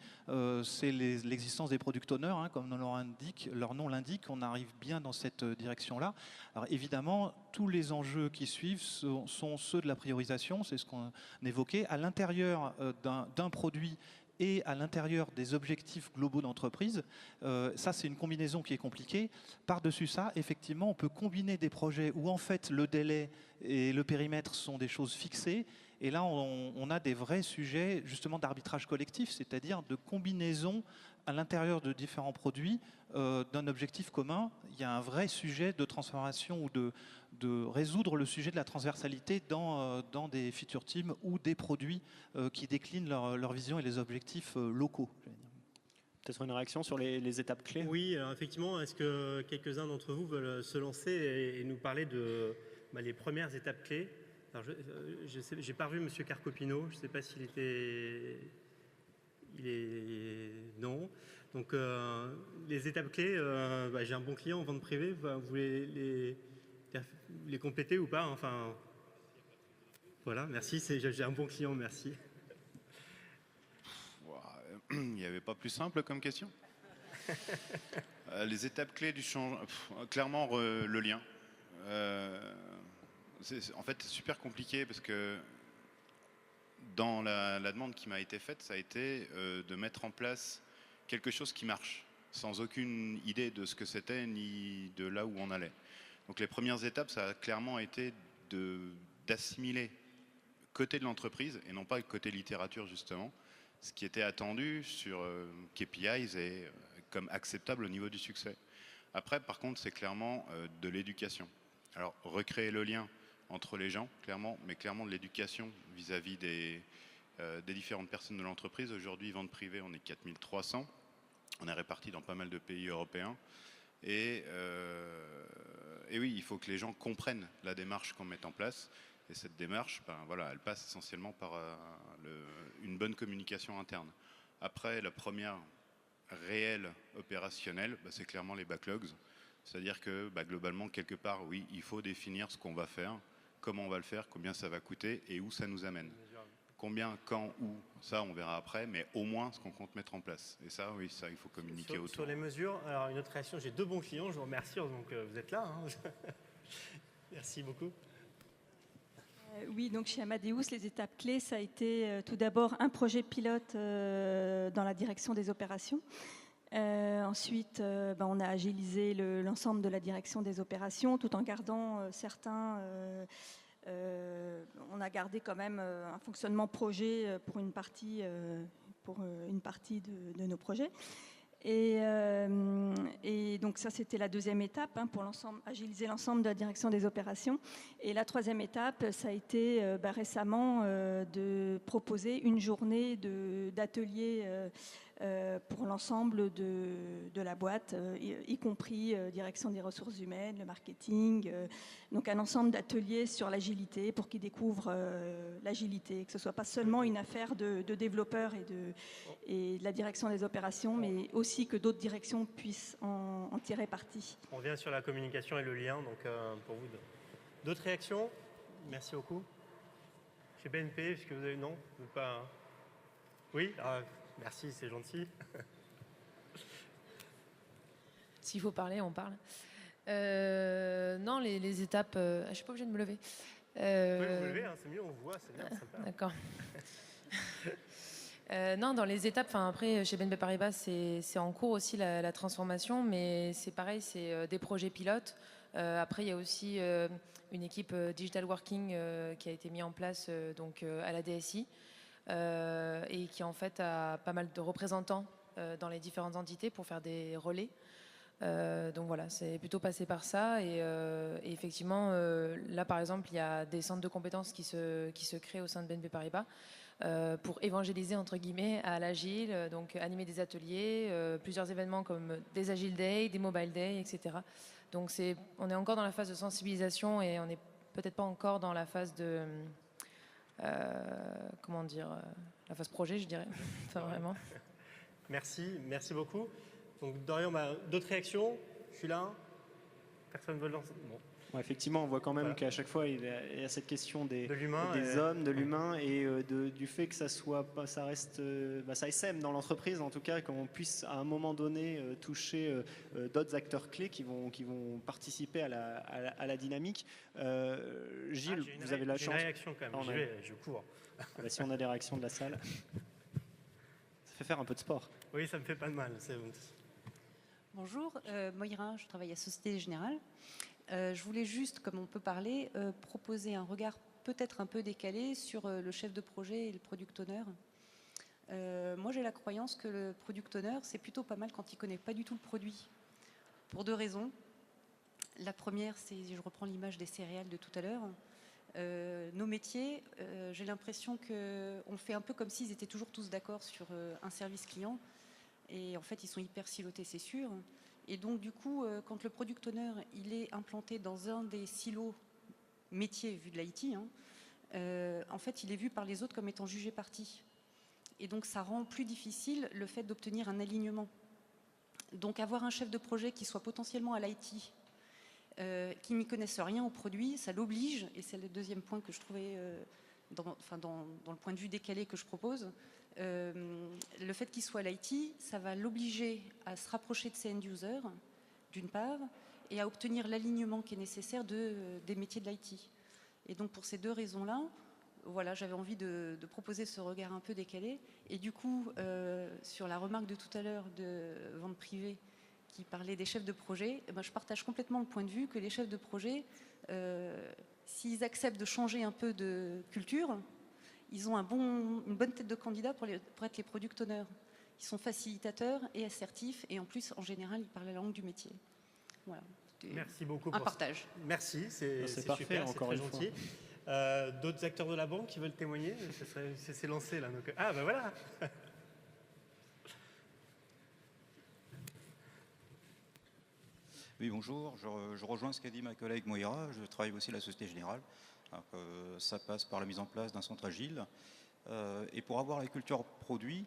C: C'est l'existence des product owners, hein, comme leur nom l'indique. On arrive bien dans cette direction-là. Alors évidemment, tous les enjeux qui suivent sont ceux de la priorisation, c'est ce qu'on évoquait, à l'intérieur d'un produit et à l'intérieur des objectifs globaux d'entreprise. Ça, c'est une combinaison qui est compliquée. Par-dessus ça, effectivement, on peut combiner des projets où en fait le délai et le périmètre sont des choses fixées. Et là, on a des vrais sujets justement d'arbitrage collectif, c'est-à-dire de combinaison à l'intérieur de différents produits d'un objectif commun. Il y a un vrai sujet de transformation ou de résoudre le sujet de la transversalité dans des feature teams ou des produits qui déclinent leur vision et les objectifs locaux.
B: Peut-être une réaction sur les étapes clés?
A: Oui, alors effectivement, est-ce que quelques-uns d'entre vous veulent se lancer et nous parler de les premières étapes clés Alors, j'ai pas revu Monsieur Carcopino. Je ne sais pas s'il était. Il est non. Donc les étapes clés. J'ai un bon client en vente privée. Vous voulez les compléter ou pas? Enfin. Voilà. Merci. J'ai un bon client. Merci.
H: Il n'y avait pas plus simple comme question. Les étapes clés du changement. Clairement le lien. En fait, c'est super compliqué parce que dans la demande qui m'a été faite, ça a été de mettre en place quelque chose qui marche, sans aucune idée de ce que c'était ni de là où on allait. Donc les premières étapes, ça a clairement été d'assimiler côté de l'entreprise, et non pas côté littérature justement, ce qui était attendu sur KPIs et comme acceptable au niveau du succès. Après, par contre, c'est clairement de l'éducation. Alors, recréer le lien entre les gens, clairement, mais clairement de l'éducation vis-à-vis des différentes personnes de l'entreprise. Aujourd'hui, vente privée, on est 4300. On est répartis dans pas mal de pays européens. Et oui, il faut que les gens comprennent la démarche qu'on met en place. Et cette démarche, elle passe essentiellement par une bonne communication interne. Après, la première réelle opérationnelle, c'est clairement les backlogs. C'est-à-dire que globalement, quelque part, oui, il faut définir ce qu'on va faire, comment on va le faire, combien ça va coûter et où ça nous amène. Combien, quand, où, ça on verra après, mais au moins ce qu'on compte mettre en place. Et ça, oui, ça il faut communiquer autour.
A: Sur les mesures, alors une autre réaction, j'ai 2 bons clients, je vous remercie, donc vous êtes là. Hein. Merci beaucoup.
K: Oui, donc chez Amadeus, les étapes clés, ça a été tout d'abord un projet pilote dans la direction des opérations. Ensuite, on a agilisé l'ensemble de la direction des opérations tout en gardant certains... on a gardé quand même un fonctionnement projet pour une partie de nos projets. Et donc ça, c'était la deuxième étape pour agiliser l'ensemble de la direction des opérations. Et la troisième étape, ça a été récemment de proposer une journée d'atelier pour l'ensemble de la boîte, y compris direction des ressources humaines, le marketing, donc un ensemble d'ateliers sur l'agilité pour qu'ils découvrent l'agilité, que ce ne soit pas seulement une affaire de développeurs et de la direction des opérations, mais aussi que d'autres directions puissent en tirer parti.
A: On revient sur la communication et le lien, donc pour vous. D'autres réactions? Merci beaucoup. Chez BNP, est-ce que vous avez... Non, vous pas... Oui, merci, c'est gentil.
M: S'il faut parler, on parle. Non, les étapes... je ne suis pas obligée de me lever.
A: Vous pouvez vous lever, c'est mieux, on vous voit, c'est bien.
M: D'accord. Non, dans les étapes, après, chez BNP Paribas, c'est en cours aussi la transformation, mais c'est pareil, c'est des projets pilotes. Après, il y a aussi une équipe Digital Working qui a été mise en place donc, à la DSI et qui en fait a pas mal de représentants dans les différentes entités pour faire des relais. Donc voilà, c'est plutôt passé par ça et effectivement, là par exemple, il y a des centres de compétences qui se créent au sein de BNP Paribas pour évangéliser entre guillemets à l'agile, donc animer des ateliers, plusieurs événements comme des Agile Day, des Mobile Day, etc. Donc on est encore dans la phase de sensibilisation et on n'est peut-être pas encore dans la phase de comment dire, la phase projet, je dirais. Enfin, vraiment.
A: Merci beaucoup. Donc Dorian, d'autres réactions? Je suis là. Personne ne veut lancer. Bon.
B: Ouais, effectivement, on voit quand même qu'à chaque fois, il y a cette question des
A: hommes,
B: de l'humain et du fait que ça reste, ça SM dans l'entreprise, en tout cas, qu'on puisse à un moment donné toucher d'autres acteurs clés qui vont participer à la dynamique. Gilles, vous avez la chance.
A: J'ai une réaction quand même, je cours.
B: Si on a des réactions de la salle, ça fait faire un peu de sport.
A: Oui, ça me fait pas de mal.
N: Bonjour, Moira, je travaille à Société Générale. Je voulais juste, comme on peut parler, proposer un regard peut-être un peu décalé sur le chef de projet et le product owner. Moi, j'ai la croyance que le product owner, c'est plutôt pas mal quand il ne connaît pas du tout le produit. Pour 2 raisons. La première, c'est, je reprends l'image des céréales de tout à l'heure, nos métiers, j'ai l'impression qu'on fait un peu comme s'ils étaient toujours tous d'accord sur un service client. Et en fait, ils sont hyper silotés, c'est sûr. Et donc, du coup, quand le product owner il est implanté dans un des silos métiers, vu de l'IT, en fait, il est vu par les autres comme étant jugé parti. Et donc, ça rend plus difficile le fait d'obtenir un alignement. Donc, avoir un chef de projet qui soit potentiellement à l'IT, qui n'y connaisse rien au produit, ça l'oblige, et c'est le deuxième point que je trouvais dans le point de vue décalé que je propose, le fait qu'il soit à l'IT, ça va l'obliger à se rapprocher de ses end-users, d'une part, et à obtenir l'alignement qui est nécessaire des métiers de l'IT. Et donc pour ces deux raisons-là, voilà, j'avais envie de proposer ce regard un peu décalé. Et du coup, sur la remarque de tout à l'heure de vente privée qui parlait des chefs de projet, eh ben, je partage complètement le point de vue que les chefs de projet, s'ils acceptent de changer un peu de culture, ils ont une bonne tête de candidat pour être les product owners. Ils sont facilitateurs et assertifs, et en plus, en général, ils parlent la langue du métier. Voilà.
O: Merci beaucoup.
N: Un partage.
O: Merci, c'est
B: parfait,
O: super, c'est
B: encore
O: très
B: une fois.
O: gentil. D'autres acteurs de la banque qui veulent témoigner? C'est lancé là. Donc... Ah ben voilà.
P: Oui, bonjour. Je rejoins ce qu'a dit ma collègue Moira. Je travaille aussi à la Société Générale. Alors, ça passe par la mise en place d'un centre agile. Et pour avoir la culture produit,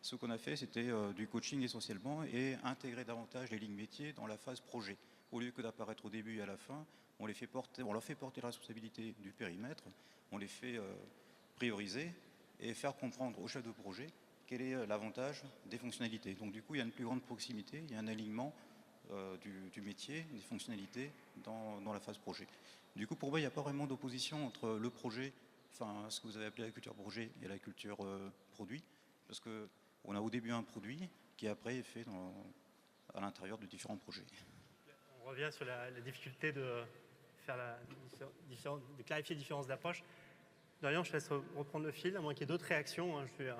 P: ce qu'on a fait, c'était du coaching essentiellement et intégrer davantage les lignes métiers dans la phase projet. Au lieu que d'apparaître au début et à la fin, on leur fait porter la responsabilité du périmètre, on les fait prioriser et faire comprendre au chef de projet quel est l'avantage des fonctionnalités. Donc du coup, il y a une plus grande proximité, il y a un alignement du métier, des fonctionnalités dans la phase projet. Du coup, pour moi, il n'y a pas vraiment d'opposition entre le projet, enfin ce que vous avez appelé la culture projet et la culture produit, parce qu'on a au début un produit qui après est fait à l'intérieur de différents projets.
O: On revient sur la difficulté de clarifier les différences d'approche. Dorian, je te laisse reprendre le fil, à moins qu'il y ait d'autres réactions. Hein. Je suis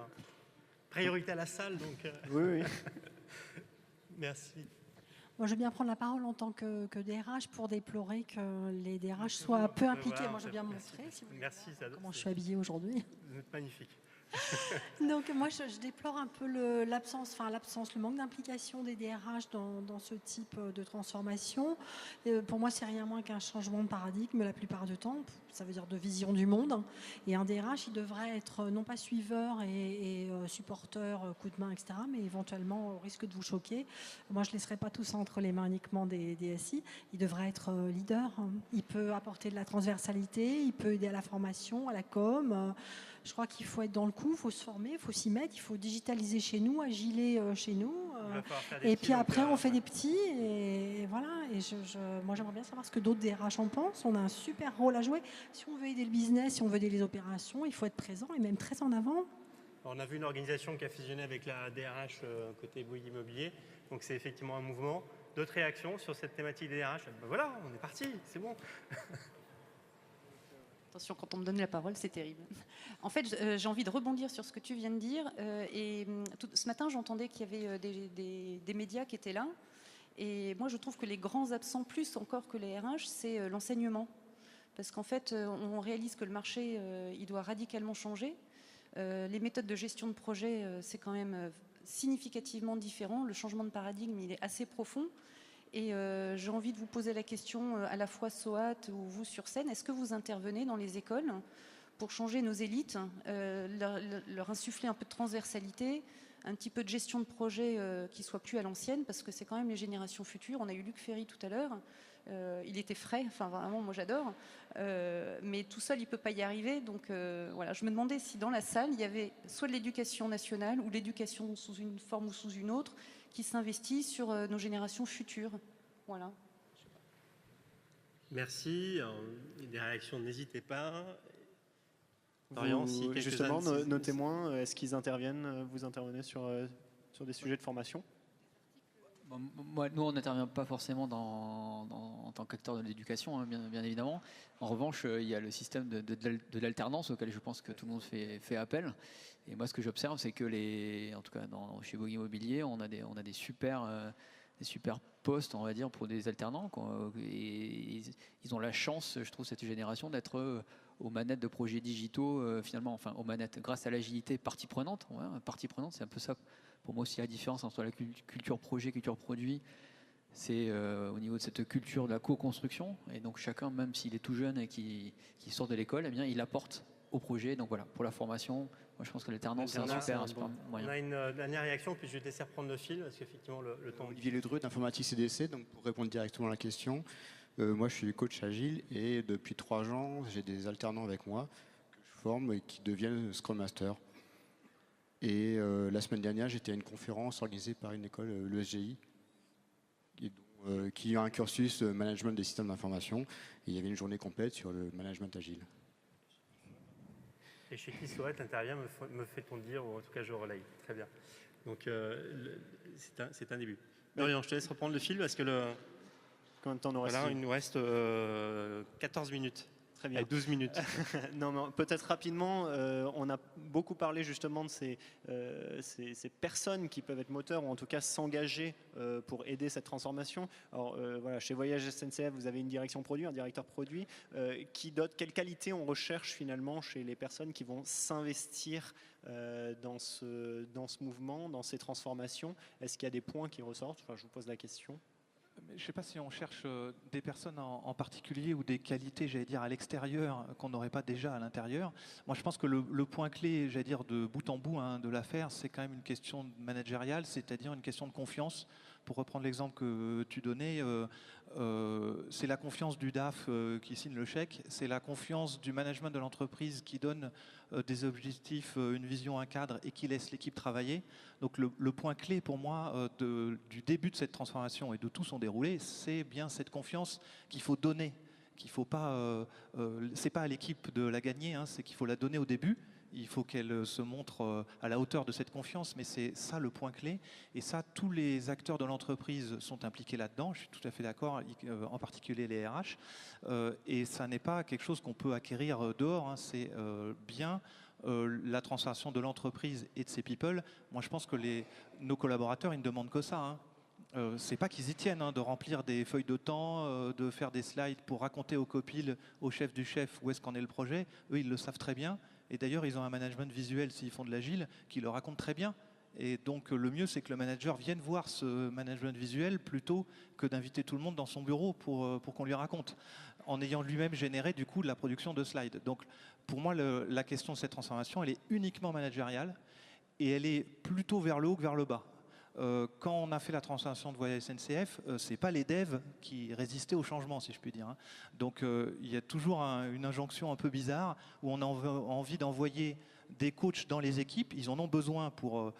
O: priorité à la salle, donc...
B: Oui.
O: Merci.
Q: Moi, je veux bien prendre la parole en tant que DRH pour déplorer que les DRH soient peu impliqués.
O: Voilà,
Q: moi, je veux bien montrer si vous voulez
O: merci,
Q: comment je suis habillée aujourd'hui.
O: Vous êtes magnifique.
Q: Donc moi, je déplore un peu l'absence, le manque d'implication des DRH dans ce type de transformation. Pour moi, c'est rien moins qu'un changement de paradigme la plupart du temps. Ça veut dire de vision du monde. Et un DRH, il devrait être non pas suiveur et supporteur, coup de main, etc., mais éventuellement au risque de vous choquer. Moi, je ne laisserai pas tout ça entre les mains uniquement des DSI. Il devrait être leader. Il peut apporter de la transversalité, il peut aider à la formation, à la com. Je crois qu'il faut être dans le coup, il faut se former, il faut s'y mettre, il faut digitaliser chez nous, agiler chez nous. Et puis après, on fait des petits. Et voilà. Et moi, j'aimerais bien savoir ce que d'autres DRH en pensent. On a un super rôle à jouer. Si on veut aider le business, si on veut aider les opérations, il faut être présent et même très en avant.
O: On a vu une organisation qui a fusionné avec la DRH côté Bouygues Immobilier. Donc c'est effectivement un mouvement. D'autres réactions sur cette thématique des DRH? Ben voilà, on est parti, c'est bon.
N: Attention, quand on me donne la parole, c'est terrible. En fait, j'ai envie de rebondir sur ce que tu viens de dire. Ce matin, j'entendais qu'il y avait des médias qui étaient là. Et moi, je trouve que les grands absents, plus encore que les RH, c'est l'enseignement. Parce qu'en fait, on réalise que le marché, il doit radicalement changer. Les méthodes de gestion de projet, c'est quand même significativement différent. Le changement de paradigme, il est assez profond. Et j'ai envie de vous poser la question, à la fois SOAT ou vous sur scène, est-ce que vous intervenez dans les écoles pour changer nos élites, leur insuffler un peu de transversalité, un petit peu de gestion de projet qui soit plus à l'ancienne, parce que c'est quand même les générations futures. On a eu Luc Ferry tout à l'heure, il était frais, enfin vraiment moi j'adore, mais tout seul il ne peut pas y arriver. Donc voilà, je me demandais si dans la salle il y avait soit de l'éducation nationale ou l'éducation sous une forme ou sous une autre, qui s'investit sur nos générations futures. Voilà.
O: Merci. Des réactions, n'hésitez pas. Dorian, si
B: justement, nos témoins, est-ce qu'ils interviennent? Vous intervenez sur des sujets de formation?
D: Nous, on n'intervient pas forcément en tant qu'acteur de l'éducation, hein, bien évidemment. En revanche, il y a le système de l'alternance auquel je pense que tout le monde fait appel. Et moi, ce que j'observe, c'est que en tout cas chez Bouygues Immobilier, on a des super postes, on va dire, pour des alternants. Et ils ont la chance, je trouve, cette génération, d'être aux manettes de projets digitaux, finalement, enfin aux manettes, grâce à l'agilité partie prenante. Ouais, partie prenante, c'est un peu ça. Pour moi aussi, la différence entre la culture projet, culture produit, c'est au niveau de cette culture de la co-construction. Et donc chacun, même s'il est tout jeune et qui sort de l'école, eh bien, il apporte au projet. Donc voilà, pour la formation, moi je pense que l'alternance, c'est un super moyen.
O: On a une dernière réaction, puis je vais te laisser reprendre le fil, parce qu'effectivement, le temps...
R: Olivier Ledreux d'Informatique CDC, donc pour répondre directement à la question, moi je suis coach agile et depuis 3 ans, j'ai des alternants avec moi que je forme et qui deviennent Scrum Master. Et la semaine dernière, j'étais à une conférence organisée par une école, l'ESGI, qui a un cursus management des systèmes d'information. Et il y avait une journée complète sur le management agile.
O: Et chez qui Sorette intervient, me fait-on dire, ou en tout cas je relaye. Très bien. Donc c'est un début. Dorian, je te laisse reprendre le fil parce que
B: combien de temps nous reste?
O: Voilà, il nous reste 14 minutes.
B: Très bien.
O: 12 minutes.
B: Non, mais peut-être rapidement, on a beaucoup parlé justement de ces personnes qui peuvent être moteurs ou en tout cas s'engager pour aider cette transformation. Alors voilà, chez Voyage SNCF, vous avez une direction produit, un directeur produit. Quelle qualité on recherche finalement chez les personnes qui vont s'investir dans ce mouvement, dans ces transformations? Est-ce qu'il y a des points qui ressortent? Enfin, je vous pose la question.
C: Je ne sais pas si on cherche des personnes en particulier ou des qualités, j'allais dire, à l'extérieur qu'on n'aurait pas déjà à l'intérieur. Moi, je pense que le point clé, j'allais dire, de bout en bout de l'affaire, c'est quand même une question managériale, c'est-à-dire une question de confiance. Pour reprendre l'exemple que tu donnais, c'est la confiance du DAF qui signe le chèque, c'est la confiance du management de l'entreprise qui donne des objectifs, une vision, un cadre et qui laisse l'équipe travailler. Donc le point clé pour moi du début de cette transformation et de tout son déroulé, c'est bien cette confiance qu'il faut donner, qu'il faut pas, c'est pas à l'équipe de la gagner, hein, c'est qu'il faut la donner au début. Il faut qu'elle se montre à la hauteur de cette confiance, mais c'est ça le point clé. Et ça, tous les acteurs de l'entreprise sont impliqués là-dedans, je suis tout à fait d'accord, en particulier les RH. Et ça n'est pas quelque chose qu'on peut acquérir dehors, hein, c'est bien la transformation de l'entreprise et de ses people. Moi, je pense que nos collaborateurs, ils ne demandent que ça. Hein. C'est pas qu'ils y tiennent, hein, de remplir des feuilles de temps, de faire des slides pour raconter aux copiles, au chef du chef, où est-ce qu'en est le projet. Eux, ils le savent très bien. Et d'ailleurs, ils ont un management visuel, s'ils font de l'agile, qui le raconte très bien. Et donc, le mieux, c'est que le manager vienne voir ce management visuel plutôt que d'inviter tout le monde dans son bureau pour qu'on lui raconte, en ayant lui-même généré, du coup, de la production de slides. Donc, pour moi, la question de cette transformation, elle est uniquement managériale et elle est plutôt vers le haut que vers le bas. Quand on a fait la transformation de Voyage SNCF, c'est pas les devs qui résistaient au changement, si je puis dire. Hein. Donc il y a toujours une injonction un peu bizarre où on a envie d'envoyer des coachs dans les équipes. Ils en ont besoin pour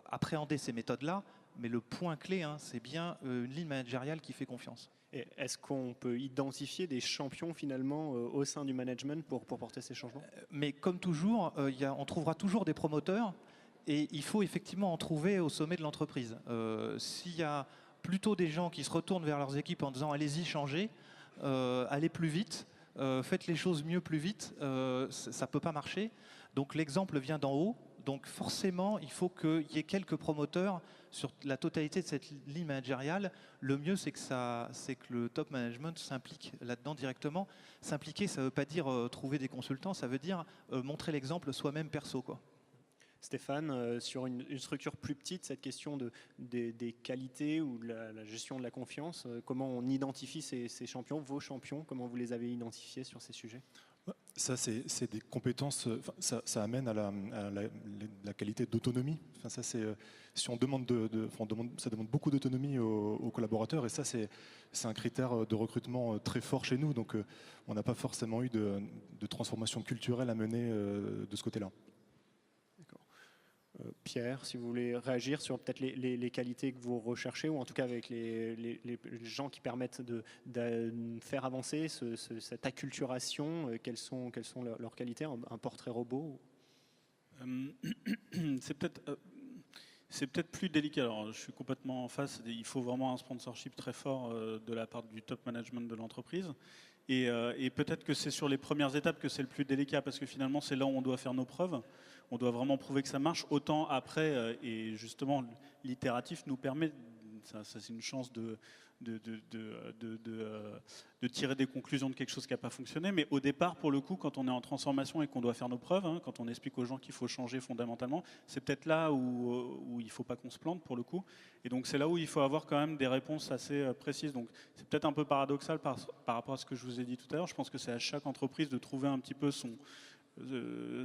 C: appréhender ces méthodes-là. Mais le point clé, hein, c'est bien une ligne managériale qui fait confiance.
B: Et est-ce qu'on peut identifier des champions finalement au sein du management pour porter ces changements?
C: Mais comme toujours, on trouvera toujours des promoteurs. Et il faut effectivement en trouver au sommet de l'entreprise. S'il y a plutôt des gens qui se retournent vers leurs équipes en disant allez-y, changez, allez plus vite, faites les choses mieux plus vite, ça ne peut pas marcher. Donc l'exemple vient d'en haut. Donc forcément, il faut qu'il y ait quelques promoteurs sur la totalité de cette ligne managériale. Le mieux, c'est que le top management s'implique là-dedans directement. S'impliquer, ça ne veut pas dire trouver des consultants, ça veut dire montrer l'exemple soi-même perso, quoi.
B: Stéphane, sur une structure plus petite, cette question des qualités ou de la gestion de la confiance, comment on identifie ces champions, vos champions, comment vous les avez identifiés sur ces sujets?
F: Ça, c'est des compétences, ça amène à la qualité d'autonomie. Enfin, ça, si on demande ça demande beaucoup d'autonomie aux collaborateurs, et ça, c'est un critère de recrutement très fort chez nous. Donc, on n'a pas forcément eu de transformation culturelle à mener de ce côté-là.
B: Pierre, si vous voulez réagir sur peut-être les qualités que vous recherchez, ou en tout cas avec les gens qui permettent de faire avancer cette acculturation, quelles sont leurs qualités, un portrait robot?
E: C'est peut-être plus délicat. Alors, je suis complètement en face. Il faut vraiment un sponsorship très fort de la part du top management de l'entreprise. Et peut-être que c'est sur les premières étapes que c'est le plus délicat, parce que finalement, c'est là où on doit faire nos preuves. On doit vraiment prouver que ça marche. Autant après, et justement, l'itératif nous permet Ça, c'est une chance de tirer des conclusions de quelque chose qui n'a pas fonctionné. Mais au départ, pour le coup, quand on est en transformation et qu'on doit faire nos preuves, hein, quand on explique aux gens qu'il faut changer fondamentalement, c'est peut-être là où il ne faut pas qu'on se plante, pour le coup. Et donc, c'est là où il faut avoir quand même des réponses assez précises. Donc, c'est peut-être un peu paradoxal par rapport à ce que je vous ai dit tout à l'heure. Je pense que c'est à chaque entreprise de trouver un petit peu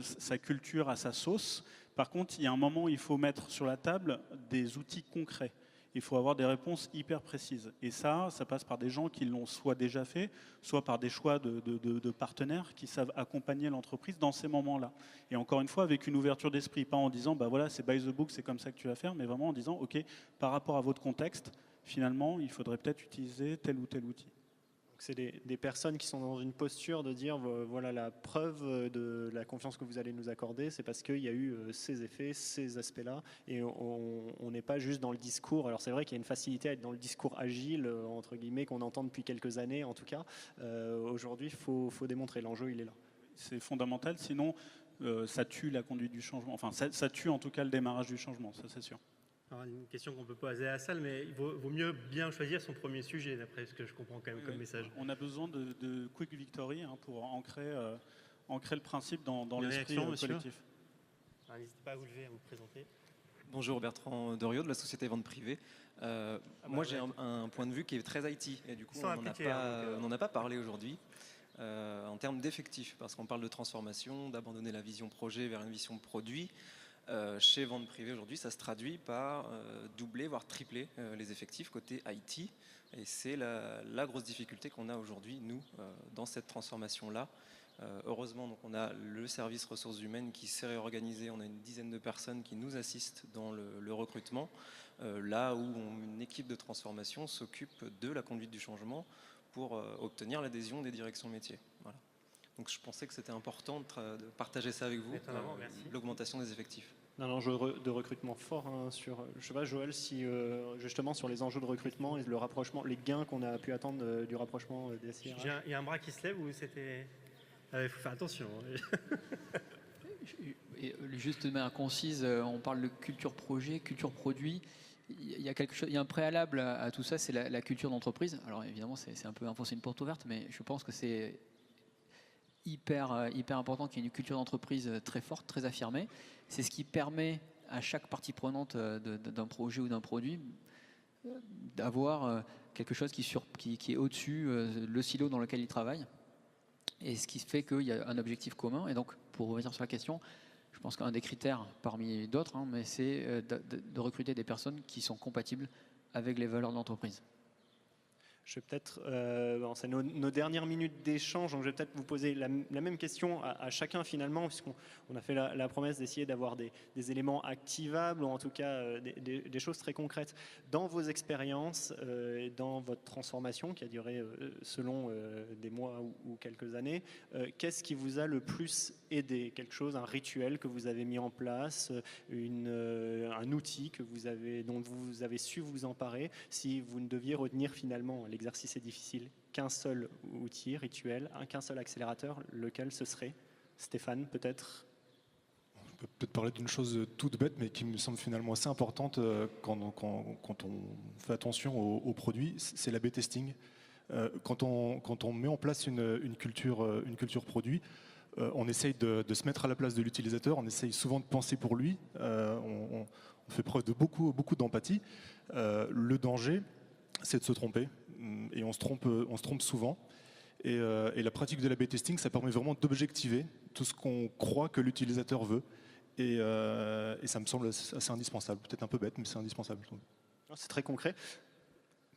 E: sa culture à sa sauce. Par contre, il y a un moment où il faut mettre sur la table des outils concrets. Il faut avoir des réponses hyper précises. Et ça passe par des gens qui l'ont soit déjà fait, soit par des choix de partenaires qui savent accompagner l'entreprise dans ces moments-là. Et encore une fois, avec une ouverture d'esprit, pas en disant, bah voilà, c'est by the book, c'est comme ça que tu vas faire, mais vraiment en disant, ok, par rapport à votre contexte, finalement, il faudrait peut-être utiliser tel ou tel outil.
B: C'est des personnes qui sont dans une posture de dire voilà la preuve de la confiance que vous allez nous accorder, c'est parce qu'il y a eu ces effets, ces aspects-là, et on n'est pas juste dans le discours. Alors c'est vrai qu'il y a une facilité à être dans le discours agile, entre guillemets, qu'on entend depuis quelques années en tout cas. Aujourd'hui, il faut démontrer, l'enjeu il est là.
E: C'est fondamental, sinon ça tue la conduite du changement. Enfin, ça tue en tout cas le démarrage du changement, ça c'est sûr.
O: Alors, une question qu'on peut poser à la salle, mais il vaut mieux bien choisir son premier sujet, d'après ce que je comprends quand même comme message.
E: On a besoin de quick victory pour ancrer le principe dans l'esprit collectif.
O: N'hésitez pas à vous lever, à vous présenter.
S: Bonjour, Bertrand Doriot de la société Vente Privée. Moi j'ai un point de vue qui est très IT et du coup on n'en a pas parlé aujourd'hui. En termes d'effectifs, parce qu'on parle de transformation, d'abandonner la vision projet vers une vision produit. Chez Vente Privée aujourd'hui, ça se traduit par doubler, voire tripler les effectifs côté IT. Et c'est la grosse difficulté qu'on a aujourd'hui, nous, dans cette transformation-là. Heureusement, donc, on a le service ressources humaines qui s'est réorganisé. On a une dizaine de personnes qui nous assistent dans le recrutement, là où une équipe de transformation s'occupe de la conduite du changement pour obtenir l'adhésion des directions métiers. Voilà. Donc je pensais que c'était important de partager ça avec vous, l'augmentation des effectifs.
B: Un enjeu de recrutement fort sur, je sais pas Joël, si justement sur les enjeux de recrutement et le rapprochement, les gains qu'on a pu attendre du rapprochement des SIRH.
O: Il y a un bras qui se lève ou c'était... Il faut faire attention.
D: Et juste de manière concise, on parle de culture projet, culture produit. Il y a quelque chose, il y a un préalable à tout ça, c'est la culture d'entreprise. Alors évidemment, c'est un peu enfoncer une porte ouverte, mais je pense que c'est hyper important qu'il y ait une culture d'entreprise très forte, très affirmée. C'est ce qui permet à chaque partie prenante d'un projet ou d'un produit d'avoir quelque chose qui est au-dessus le silo dans lequel il travaille. Et ce qui fait qu'il y a un objectif commun. Et donc, pour revenir sur la question, je pense qu'un des critères parmi d'autres, mais c'est de recruter des personnes qui sont compatibles avec les valeurs de l'entreprise.
B: Je vais peut-être, c'est nos dernières minutes d'échange, donc je vais peut-être vous poser la même question à chacun finalement, puisqu'on a fait la promesse d'essayer d'avoir des éléments activables, ou en tout cas des choses très concrètes. Dans vos expériences, dans votre transformation qui a duré selon des mois ou quelques années, qu'est-ce qui vous a le plus aidé? Quelque chose, un rituel que vous avez mis en place, un outil dont vous avez su vous emparer, si vous ne deviez retenir finalement l'exercice est difficile, qu'un seul outil rituel, qu'un seul accélérateur, lequel ce serait? Stéphane, peut-être?
F: On peut peut-être parler d'une chose toute bête, mais qui me semble finalement assez importante quand on fait attention aux produits, c'est l'A/B testing. Quand on met en place une culture produit, on essaye de se mettre à la place de l'utilisateur, on essaye souvent de penser pour lui, on fait preuve de beaucoup d'empathie. Le danger, c'est de se tromper, et on se trompe souvent. Et la pratique de l'A/B testing, ça permet vraiment d'objectiver tout ce qu'on croit que l'utilisateur veut. Et ça me semble assez indispensable. Peut-être un peu bête, mais c'est indispensable.
B: C'est très concret.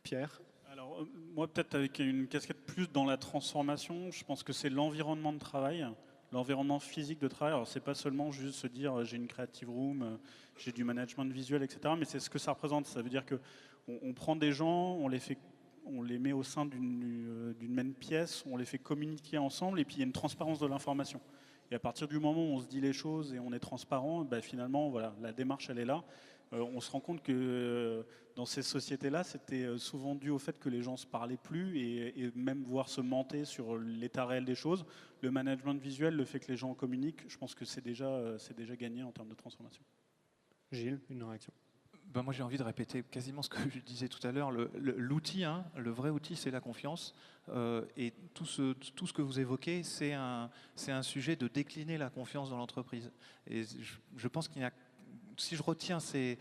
B: Pierre?
E: Alors, moi, peut-être avec une casquette plus dans la transformation, je pense que c'est l'environnement de travail, l'environnement physique de travail. Alors, c'est pas seulement juste se dire j'ai une creative room, j'ai du management visuel, etc. Mais c'est ce que ça représente. Ça veut dire que on prend des gens, on les met au sein d'une même pièce, on les fait communiquer ensemble, et puis il y a une transparence de l'information. Et à partir du moment où on se dit les choses et on est transparent, finalement, voilà, la démarche, elle est là. On se rend compte que dans ces sociétés-là, c'était souvent dû au fait que les gens ne se parlaient plus et même voir se menter sur l'état réel des choses. Le management visuel, le fait que les gens communiquent, je pense que c'est déjà gagné en termes de transformation.
B: Gilles, une réaction?
C: Moi, j'ai envie de répéter quasiment ce que je disais tout à l'heure. L'outil, le vrai outil, c'est la confiance. Et tout ce que vous évoquez, c'est un sujet de décliner la confiance dans l'entreprise. Et je pense qu'il y a, si je retiens ces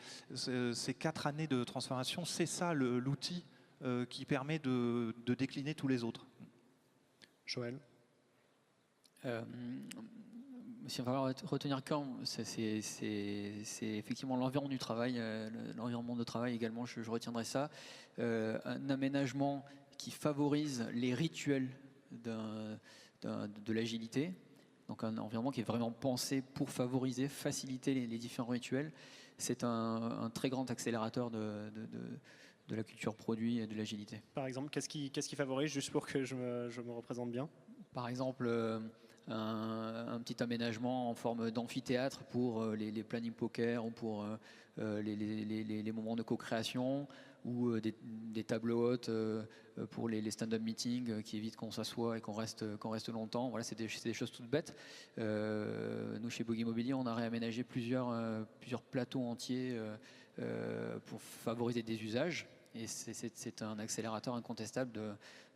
C: 4 années de transformation, c'est ça l'outil qui permet de décliner tous les autres.
B: Joël.
D: Si on va retenir quand, c'est effectivement l'environnement du travail, l'environnement de travail également, je retiendrai ça. Un aménagement qui favorise les rituels de l'agilité, donc un environnement qui est vraiment pensé pour favoriser, faciliter les différents rituels. C'est un très grand accélérateur de la culture produit et de l'agilité.
B: Par exemple, qu'est-ce qui favorise, juste pour que je me représente bien?
D: Par exemple, un petit aménagement en forme d'amphithéâtre pour les planning poker ou pour les moments de co-création, ou des tables hautes pour les stand-up meetings qui évitent qu'on s'assoie et qu'on reste longtemps. Voilà, c'est des choses toutes bêtes. Nous, chez Bouygues Immobilier, on a réaménagé plusieurs plateaux entiers pour favoriser des usages. Et c'est un accélérateur incontestable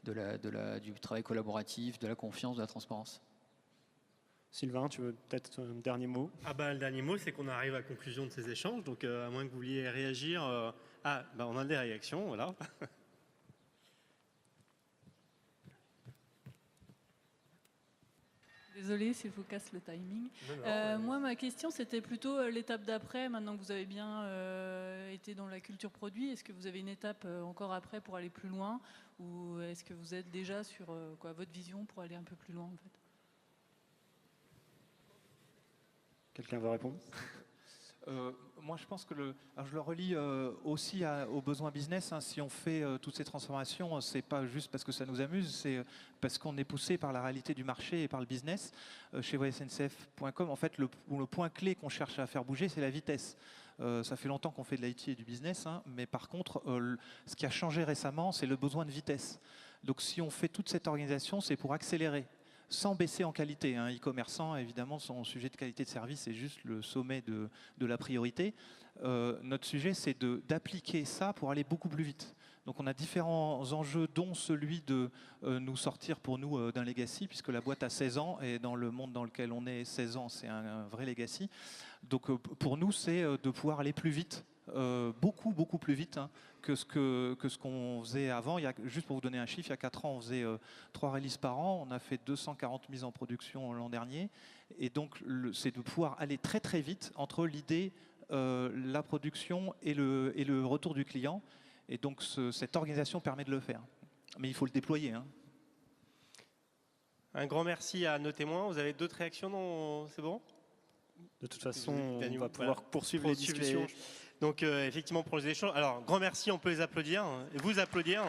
D: du travail collaboratif, de la confiance, de la transparence.
B: Sylvain, tu veux peut-être un dernier mot?
O: Le dernier mot, c'est qu'on arrive à la conclusion de ces échanges. Donc, à moins que vous vouliez réagir. On a des réactions, voilà.
L: Désolée si je vous casse le timing.
O: Non,
L: moi, ma question, c'était plutôt l'étape d'après. Maintenant que vous avez bien été dans la culture produit, est-ce que vous avez une étape encore après pour aller plus loin? Ou est-ce que vous êtes déjà sur votre vision pour aller un peu plus loin en fait?
B: Quelqu'un veut répondre?
C: Moi, je pense que je le relie aussi aux besoins business. Si on fait toutes ces transformations, c'est pas juste parce que ça nous amuse, c'est parce qu'on est poussé par la réalité du marché et par le business. Chez voyesncf.com, en fait, le point clé qu'on cherche à faire bouger, c'est la vitesse. Ça fait longtemps qu'on fait de l'IT et du business, mais par contre, ce qui a changé récemment, c'est le besoin de vitesse. Donc, si on fait toute cette organisation, c'est pour accélérer, sans baisser en qualité. E-commerçant, évidemment, son sujet de qualité de service est juste le sommet de la priorité. Notre sujet, c'est d'appliquer ça pour aller beaucoup plus vite. Donc on a différents enjeux, dont celui de nous sortir pour nous d'un legacy, puisque la boîte a 16 ans, et dans le monde dans lequel on est, 16 ans, c'est un vrai legacy. Donc pour nous, c'est de pouvoir aller plus vite, beaucoup plus vite que ce qu'on faisait avant. Juste pour vous donner un chiffre, il y a 4 ans, on faisait 3 releases par an. On a fait 240 mises en production l'an dernier. Et donc, c'est de pouvoir aller très très vite entre l'idée, la production et le retour du client. Et donc, cette organisation permet de le faire. Mais il faut le déployer.
O: Un grand merci à nos témoins. Vous avez d'autres réactions? C'est bon?
B: De toute façon, on va pouvoir poursuivre les discussions.
O: Donc, effectivement, pour les échanges. Alors, grand merci, on peut les applaudir. Et vous applaudir.